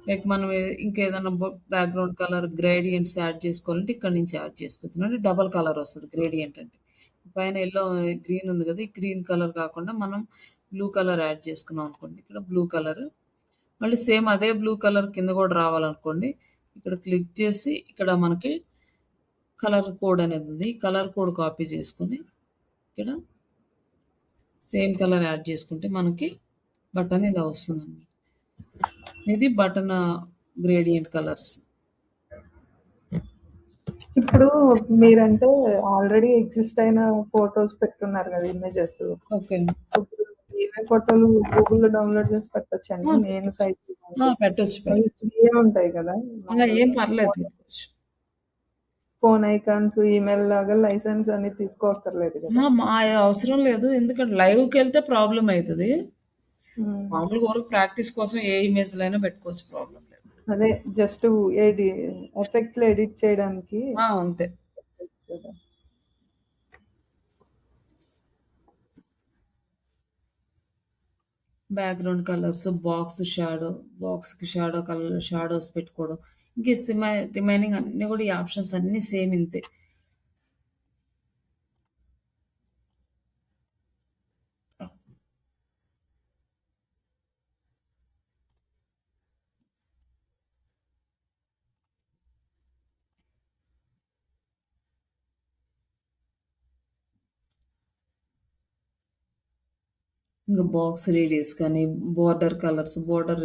లైక్ మనం ఇంకేదైనా బ్యాక్‌గ్రౌండ్ కలర్ గ్రేడియంట్స్ యాడ్ చేసుకోవాలంటే ఇక్కడి నుంచి యాడ్ చేసుకోవచ్చు. అంటే డబుల్ కలర్ వస్తది గ్రేడియంట్ అంటే. పైన గ్రీన్ ఉంది కదా! ఈ గ్రీన్ కలర్ కాకుండా మనం బ్లూ కలర్ యాడ్ చేసుకున్నాం అనుకోండి. ఇక్కడ బ్లూ కలర్ మళ్ళీ సేమ్ అదే బ్లూ కలర్ కింద కూడా రావాలనుకోండి. ఇక్కడ క్లిక్ చేసి ఇక్కడ మనకి కలర్ కోడ్ అనేది ఉంది. కలర్ కోడ్ కాపీ చేసుకొని ఇక్కడ సేమ్ కలర్ యాడ్ చేసుకుంటే మనకి బటన్ ఇలా వస్తుందండి. ఇది బటన్ గ్రేడియంట్ కలర్స్. ఇప్పుడు మీరంటే ఆల్రెడీ ఎగ్జిస్ట్ అయిన ఫోటోస్ పెట్టున్నారు కదా ఇమేజెస్. ఓకే. ఇప్పుడు ఏవే ఫోటోలు గూగుల్‌లో డౌన్‌లోడ్ చేసి పెట్టొచ్చండి. ఆ! నేను సైట్ పెట్టొచ్చు. అవి ఫ్రీయే ఉంటాయి కదా! ఏం పర్లేదు పెట్టుకోవచ్చు. ఫోన్ ఐకాన్స్, ఈమెయిల్ లాగా లైసెన్స్ అనేది తీసుకోక్కర్లేదు కదా! అవసరం లేదు. ఎందుకంటే లైవ్‌కెళ్తే ప్రాబ్లమ్ అయితది. హ్మ్. మామూలుగా ఊరికే ప్రాక్టీస్ కోసం ఏ ఇమేజ్‌లైనా పెట్టుకోవచ్చు. ప్రాబ్లమ్ లేదు. అదే జస్ట్ ఎఫెక్ట్‌లు ఎడిట్ చేయడానికి అంతే. కదా! బ్యాక్‌గ్రౌండ్ కలర్స్, బాక్స్‌కి షాడో కలర్ షాడోస్ పెట్టుకోవడం. ఇంక రిమైనింగ్ అన్నీ కూడా ఈ ఆప్షన్స్ అన్నీ సేమ్ ఇంతే. ఇంక బాక్స్ రేడియస్ కానీ, బోర్డర్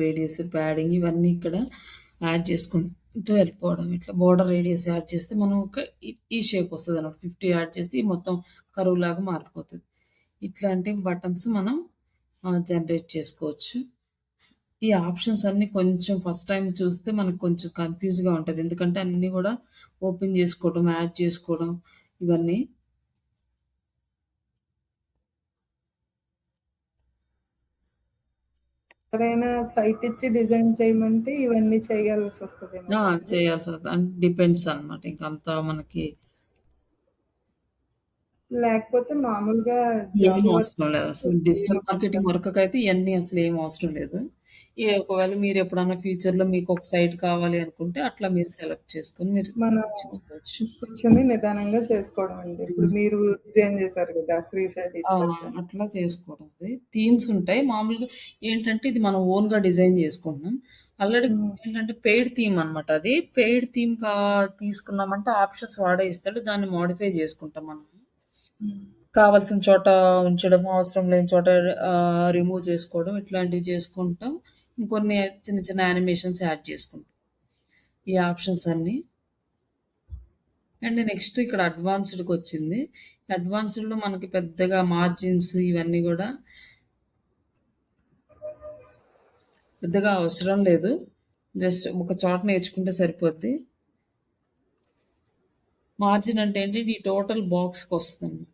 రేడియస్, ప్యాడింగ్ ఇవన్నీ ఇక్కడ యాడ్ చేసుకుంటూ వెళ్ళిపోవడం. ఇట్లా బోర్డర్ రేడియస్ యాడ్ చేస్తే మనం ఈ షేప్ వస్తదనమాట. 50 యాడ్ చేస్తే ఈ మొత్తం కర్వ్‌లాగా మారిపోతది. ఇట్లాంటి బటన్స్ మనం జనరేట్ చేసుకోవచ్చు. ఈ ఆప్షన్స్ అన్నీ కొంచెం ఫస్ట్ టైమ్ చూస్తే మనకు కొంచెం కన్‌ఫ్యూజ్‌గా ఉంటది. ఎందుకంటే అన్నీ గూడా ఓపెన్ చేసుకోవడం, యాడ్ చేసుకోవడం ఇవన్నీ. ఎవరైనా సైట్ ఇచ్చి డిజైన్ చేయమంటే ఇవన్నీ చేయాల్సొస్తదేమో కదండీ! చేయాల్సొస్తది. డిపెండ్స్ అనమాట. ఇంకంతా మనకి లేకపోతే మామూలుగా ఏం జాబ్ వర్క్ అవసరం లేదు. అసలు డిజిటల్ మార్కెటింగ్ వర్క్‌కైతే ఇయన్నీ అసలేం అవసరం లేదు. ఒకవేళ మీరెప్పుడన్నా ఫ్యూచర్‌లో మీకొక సైట్ కావాలి అనుకుంటే అట్లా మీరు సెలెక్ట్ చేసుకొని మీరు మనం చేసుకోవచ్చు. కూర్చొని నిదానంగా చేసుకోవడం అండి. ఇప్పుడు హ్మ్. మీరు డిజైన్ చేశారు కదా! శ్రీశైల టీచర్స్ అని. అట్లా చేసుకోవడం. అది థీమ్స్ ఉంటాయి. మామూలుగా ఏంటంటే ఇది మనం ఓన్‌గా డిజైన్ చేసుకుంటున్నాం. ఆల్రెడీ హ్మ్. ఏంటంటే పెయిడ్ థీమ్ అనమాట అది. పెయిడ్ థీమ్ తీసుకున్నామంటే ఆప్షన్స్ వాడే ఇస్తాడు. దాన్ని మోడిఫై చేసుకుంటాం మనం. హ్మ్. కావాల్సిన చోట ఉంచడం, అవసరం లేని చోట రిమూవ్ చేసుకోవడం ఇట్లాంటివి చేసుకుంటాం. ఇంకొన్ని చిన్న చిన్న యానిమేషన్స్ యాడ్ చేసుకుంటాం. ఈ ఆప్షన్స్ అన్నీ. అండ్ నెక్స్ట్ ఇక్కడ అడ్వాన్స్‌డ్‌కొచ్చింది. అడ్వాన్స్‌డ్‌లో మనకి పెద్దగా మార్జిన్స్ ఇవన్నీ గూడా పెద్దగా అవసరం లేదు. జస్ట్ ఒక చోట నేర్చుకుంటే సరిపోద్ది. మార్జిన్ అంటే ఏంటి? ఈ టోటల్ బాక్స్‌కొస్తదనమాట.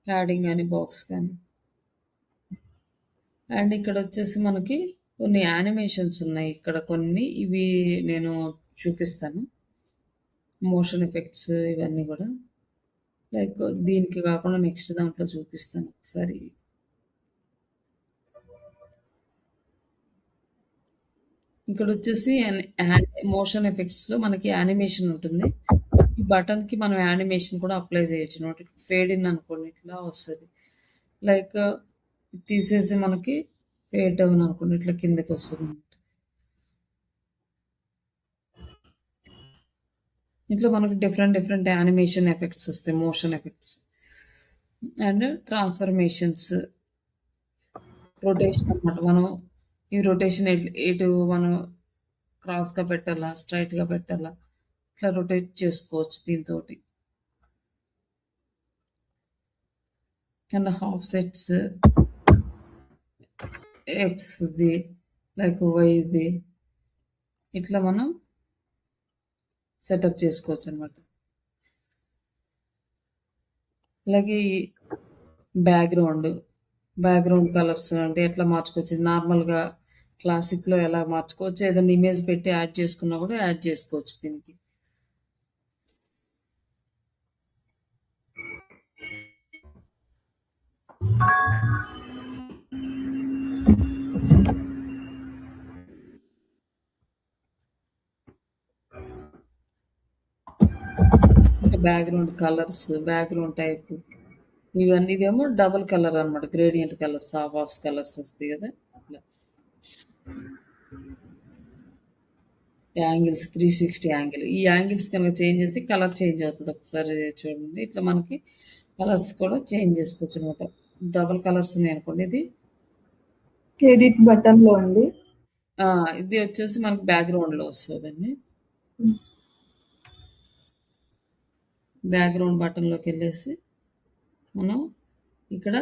ప్యాడింగ్ గాని, బాక్స్ గాని. అండ్ ఇక్కడొచ్చేసి మనకి కొన్ని యానిమేషన్స్ ఉన్నాయి. ఇక్కడ కొన్ని ఇవి నేను చూపిస్తాను. మోషన్ ఎఫెక్ట్స్ ఇవన్నీ గూడా. లైక్ దీనికి కాకుండా నెక్స్ట్ దాంట్లో చూపిస్తాను ఒకసారి. ఇక్కడొచ్చేసి మోషన్ ఎఫెక్ట్స్‌లో మనకి యానిమేషన్ ఉంటుంది. ఈ బటన్‌కి మనం యానిమేషన్ కూడా అప్లై చేయొచ్చు. ఫేడ్ ఇన్ అనుకోండి ఇట్లా వస్తది. లైక్ తీసేసి మనకి ఫేడ్ డౌన్ అనుకోండి ఇట్లా కిందకొస్తదనమాట. ఇట్లా మనకు డిఫరెంట్ యానిమేషన్ ఎఫెక్ట్స్ వస్తాయి. Motion effects. And transformations, rotation అనమాట. మనం ఈ రొటేషన్ ఎటు మనం క్రాస్‌గా పెట్టాలా? స్ట్రెయిట్‌గా పెట్టాలా? ఇట్లా రొటేట్ చేసుకోవచ్చు దీనితోటి. అండ్ హాఫ్ సెట్స్ ఎక్స్‌ది, లైక్ వైది ఇట్లా మనం సెటప్ చేసుకోవచ్చనమాట. అలాగే ఈ బ్యాక్‌గ్రౌండ్ కలర్స్ అంటే ఎట్లా మార్చుకోవచ్చు. నార్మల్‌గా క్లాసిక్‌లో ఎలా మార్చుకోవచ్చు. ఏదైనా ఇమేజ్ పెట్టి యాడ్ చేసుకున్నా కూడా యాడ్ చేసుకోవచ్చు దీనికి. ఇంకా బ్యాక్‌గ్రౌండ్ కలర్స్, బ్యాక్‌గ్రౌండ్ టైప్ ఇవన్నీ ఇదేమో డబుల్ కలర్ అనమాట. గ్రేడియంట్ కలర్స్, హాఫ్ హాఫ్స్ కలర్స్ వస్తాయి కదా! ఇట్లా. Angles 360 angle. ఈ యాంగిల్స్ కనుక చేంజ్ చేస్తే కలర్ చేంజ్ అవుతది. ఒకసారి చూడండి. ఇట్లా మనకి కలర్స్ కూడా చేంజ్ చేసుకోవచ్చనమాట. డబుల్ కలర్స్ ఉన్నాయనుకోండి ఇది ఎడిట్ బటన్‌లో అండి? ఇది వచ్చేసి మనకి బ్యాక్‌గ్రౌండ్‌లో వస్తదండి. హ్మ్. బ్యాక్‌గ్రౌండ్ బటన్‌లోకెళ్ళేసి మనం ఇక్కడ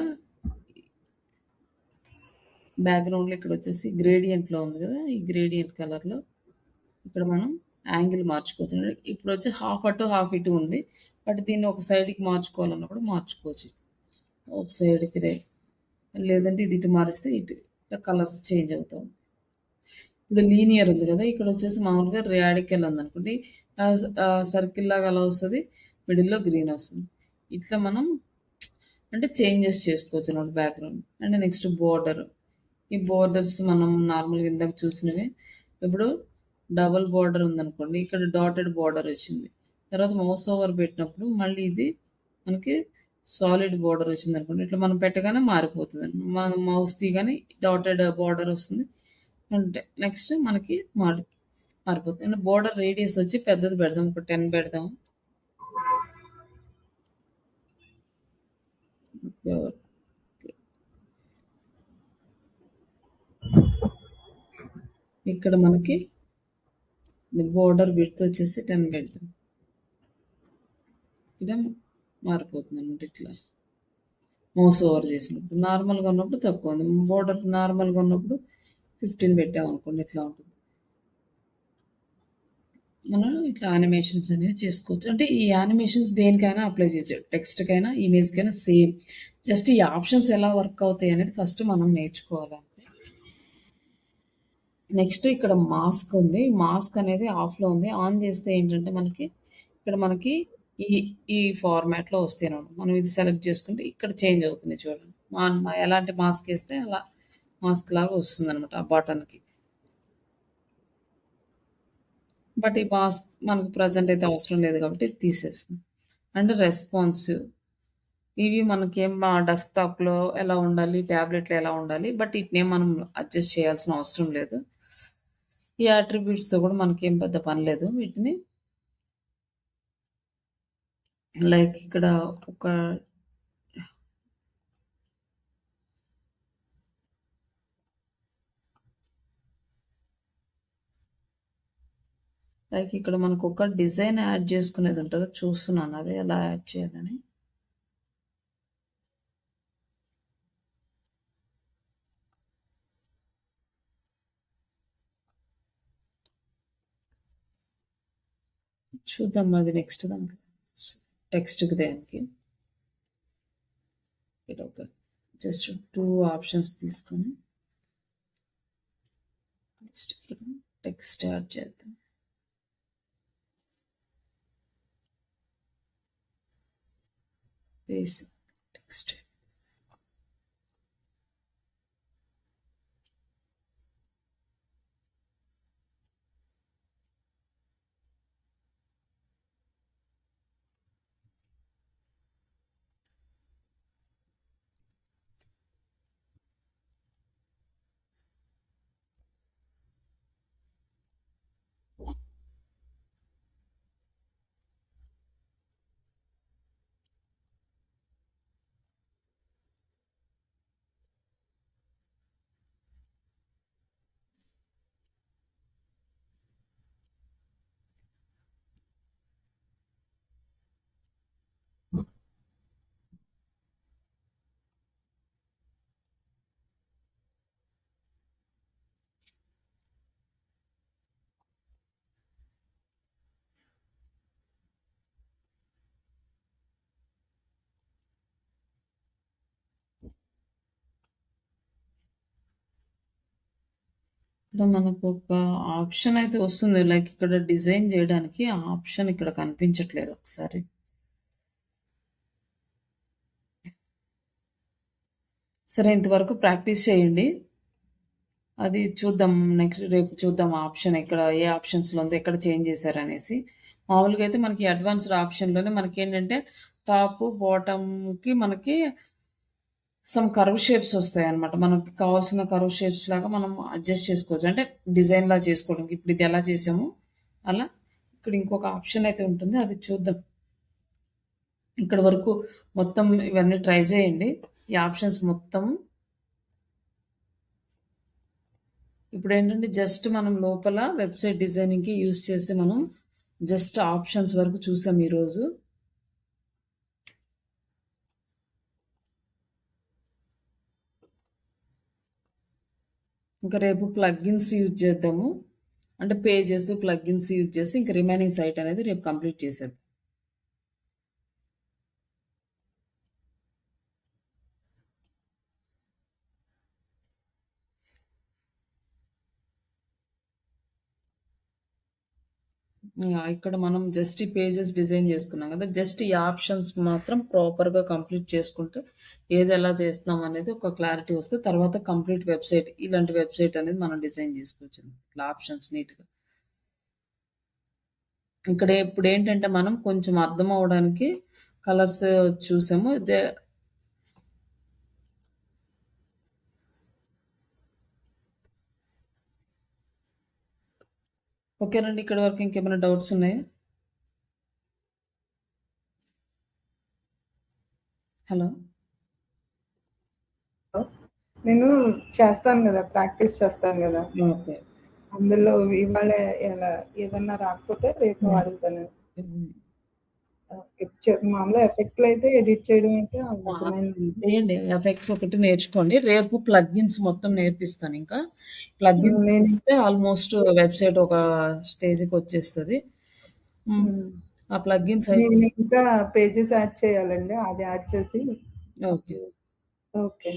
బ్యాక్‌గ్రౌండ్‌లో ఇక్కడొచ్చేసి గ్రేడియంట్‌లో ఉంది గదా! ఈ గ్రేడియంట్ కలర్‌లో ఇక్కడ మనం యాంగిల్ మార్చుకోవచ్చండి. ఇప్పుడొచ్చి హాఫ్ అటు, హాఫ్ ఇటు ఉంది. బట్ దీన్ని ఒక సైడ్‌కి మార్చుకోవాలన్నా కూడా మార్చుకోవచ్చు. ఒక సైడ్‌కి లేదంటే ఇది ఇటు మారిస్తే ఇటు ఇట్లా కలర్స్ చేంజ్ అవుతాయి. ఇప్పుడు లీనియర్ ఉంది గదా! ఇక్కడొచ్చేసి మామూలుగా రాడికల్ ఉందనుకోండి. సర్కిల్ లాగా అలా వస్తది. మిడిల్‌లో గ్రీన్ వస్తుంది. ఇట్లా మనం అంటే చేంజెస్ చేసుకోవచ్చనమాట బ్యాక్‌గ్రౌండ్. And next border. ఈ బోర్డర్స్ మనం నార్మల్‌గా ఇందాక చూసినవే. ఇప్పుడు డబుల్ బోర్డర్ ఉందనుకోండి. ఇక్కడ డాటెడ్ బోర్డర్ వచ్చింది. తర్వాత మౌస్ ఓవర్ పెట్టినప్పుడు మళ్ళీ ఇది మనకి సాలిడ్ బోర్డర్ వచ్చిందనుకోండి. ఇట్లా మనం పెట్టగానే మారిపోతదండి. మనం మౌస్ తీయగానే డాటెడ్ బోర్డర్ వస్తుంది. అంటే నెక్స్ట్ మనకి మారిపోతుంది. అంటే బోర్డర్ రేడియస్ వచ్చి పెద్దది పెడదాం. ఒక 10 పెడదాం. ఓకే. ఇక్కడ మనకి బోర్డర్ విడ్త్ వచ్చేసి 10 పెడదాం. ఇలా మారిపోతుందనమాట ఇట్లా. మౌస్ ఓవర్ చేసినప్పుడు. నార్మల్‌గా ఉన్నప్పుడు తక్కువ ఉంది. బోర్డర్ నార్మల్‌గా ఉన్నప్పుడు 15 పెట్టామనుకోండి ఇట్లా ఉంటుంది. మనం ఇట్లా యానిమేషన్స్ అనేవి చేసుకోవచ్చు. అంటే ఈ యానిమేషన్స్ దేనికైనా అప్లై చేయొచ్చు. టెక్స్ట్‌కైనా, ఇమేజ్‌కైనా సేమ్. జస్ట్ ఈ ఆప్షన్స్ ఎలా వర్క్ అవుతాయి అనేది ఫస్ట్ మనం నేర్చుకోవాలి అంతే. నెక్స్ట్ ఇక్కడ మాస్క్ ఉంది. మాస్క్ అనేది ఆఫ్‌లో ఉంది. ఆన్ చేస్తే ఏంటంటే మనకి ఇక్కడ మనకి ఈ ఈ ఫార్మాట్‌లో వస్తాయనమాట. మనం ఇది సెలెక్ట్ చేసుకుంటే ఇక్కడ చేంజ్ అవుతుంది చూడండి. ఎలాంటి మాస్క్ ఏస్తే అలా మాస్క్ లాగా వస్తుందనమాట ఆ బటన్‌కి. బట్ ఈ మాస్క్ మనకు ప్రెజెంట్ అయితే అవసరం లేదు కాబట్టి ఇది తీసేస్తున్నాం. అండ్ రెస్పాన్సివ్ ఇవి మనకేం డెస్క్‌టాప్‌లో ఎలా ఉండాలి, టాబ్లెట్‌లో ఎలా ఉండాలి. బట్ ఈటినేం మనం అడ్జస్ట్ చేయాల్సిన అవసరం లేదు. ఈ అట్రిబ్యూట్స్‌తో కూడా మనకేం పెద్ద పని లేదు. వీటిని లైక్ ఇక్కడ ఒక లైక్ ఇక్కడ మనకొక డిజైన్ యాడ్ చేసుకునేది ఉంటది. చూస్తున్నాను అది ఎలా యాడ్ చేయాలని. చూద్దాం అది నెక్స్ట్ దాంట్లో. టెక్స్ట్‌కి దేనికి. ఇక్కడ ఒక జస్ట్ 2 ఆప్షన్స్ తీసుకొని నెక్స్ట్ ఇక్కడ టెక్స్ట్ యాడ్ చేద్దాం. Basic text. ఇక్కడ మనకొక ఆప్షన్ అయితే వస్తుంది. లైక్ ఇక్కడ డిజైన్ జేయడానికి ఆ ఆప్షన్ ఇక్కడ కనిపించట్లేదు ఒకసారి. సరే ఇంతవరకు ప్రాక్టీస్ చేయండి. అది చూద్దాం రేపు చూద్దాం ఆ ఆప్షన్ ఎక్కడ ఏ ఆప్షన్స్‌లో ఉందో, ఎక్కడ చేంజ్ చేశారనేసి. మామూలుగా అయితే మనకి అడ్వాన్స్డ్ ఆప్షన్‌లోనే మనకేంటంటే టాపు, బాటమ్‌కి మనకి సమ్ కర్వ్ షేప్స్ వస్తాయన్నమాట. మనకి కావాల్సిన కర్వ్ షేప్స్ లాగా మనం అడ్జస్ట్ చేసుకోవచ్చు. అంటే డిజైన్‌లా చేసుకోవడానికి. ఇప్పుడు ఇది ఎలా చేసామో అలా ఇక్కడ ఇంకొక ఆప్షన్ అయితే ఉంటుంది. అది చూద్దాం. ఇక్కడి వరకు మొత్తం ఇవన్నీ ట్రై చేయండి. ఈ ఆప్షన్స్ మొత్తం. ఇప్పుడేంటంటే జస్ట్ మనం లోపల వెబ్‌సైట్ డిజైనింగ్‌కి యూజ్ చేసి మనం జస్ట్ ఆప్షన్స్ వరకు చూసాం ఈరోజు. ఇంకా రేపు ప్లగిన్స్ యూజ్ చేద్దాము. అంటే పేజెస్, ప్లగిన్స్ యూజ్ చేసి ఇంక రిమైనింగ్ సైట్ అనేది రేపు కంప్లీట్ చేసేద్దాం. ఇక్కడ మనం జస్ట్ ఈ పేజెస్ డిజైన్ చేసుకున్నాం కదా! జస్ట్ ఈ ఆప్షన్స్ మాత్రం ప్రాపర్‌గా కంప్లీట్ చేసుకుంటే ఏది ఎలా చేస్తున్నాం అనేది ఒక క్లారిటీ వస్తే తర్వాత కంప్లీట్ వెబ్‌సైట్ ఇలాంటి వెబ్‌సైట్ అనేది మనం డిజైన్ చేసుకోవచ్చు. ఇట్లా ఆప్షన్స్ నీట్‌గా. ఇక్కడ ఇప్పుడేంటంటే మనం కొంచెం అర్థం అవ్వడానికి కలర్స్ చూసాము. ఓకేనండి. ఇక్కడి వరకు ఇంకేమైనా డౌట్స్ ఉన్నాయా? హలో! నేను చేస్తాను గదా! ప్రాక్టీస్ చేస్తాను గదా! ఓకే. అందులో ఇవాళ ఎలా ఏదన్నా రాకపోతే రేపు హ్మ్. అడుగుతాను. హ్మ్. మామూలుగా ఎఫెక్ట్‌లు అయితే ఎడిట్ చేయడం అయితే ఆ! అర్థమైందండి. చేయండి. ఎఫెక్ట్స్ ఒకటి నేర్చుకోండి. రేపు ప్లగిన్స్ మొత్తం నేర్పిస్తానింకా. ప్లగిన్స్ నేను నేర్పిస్తే ఆల్‌మోస్ట్ వెబ్‌సైట్ ఒక స్టేజ్‌కొచ్చేస్తది. హ్మ్. హ్మ్. ఆ ప్లగిన్స్ నేను అయితే ఇంకా పేజెస్ యాడ్ చేయాలండి. అది యాడ్ చేసి ఓకే. అప్పుడు ఓకే.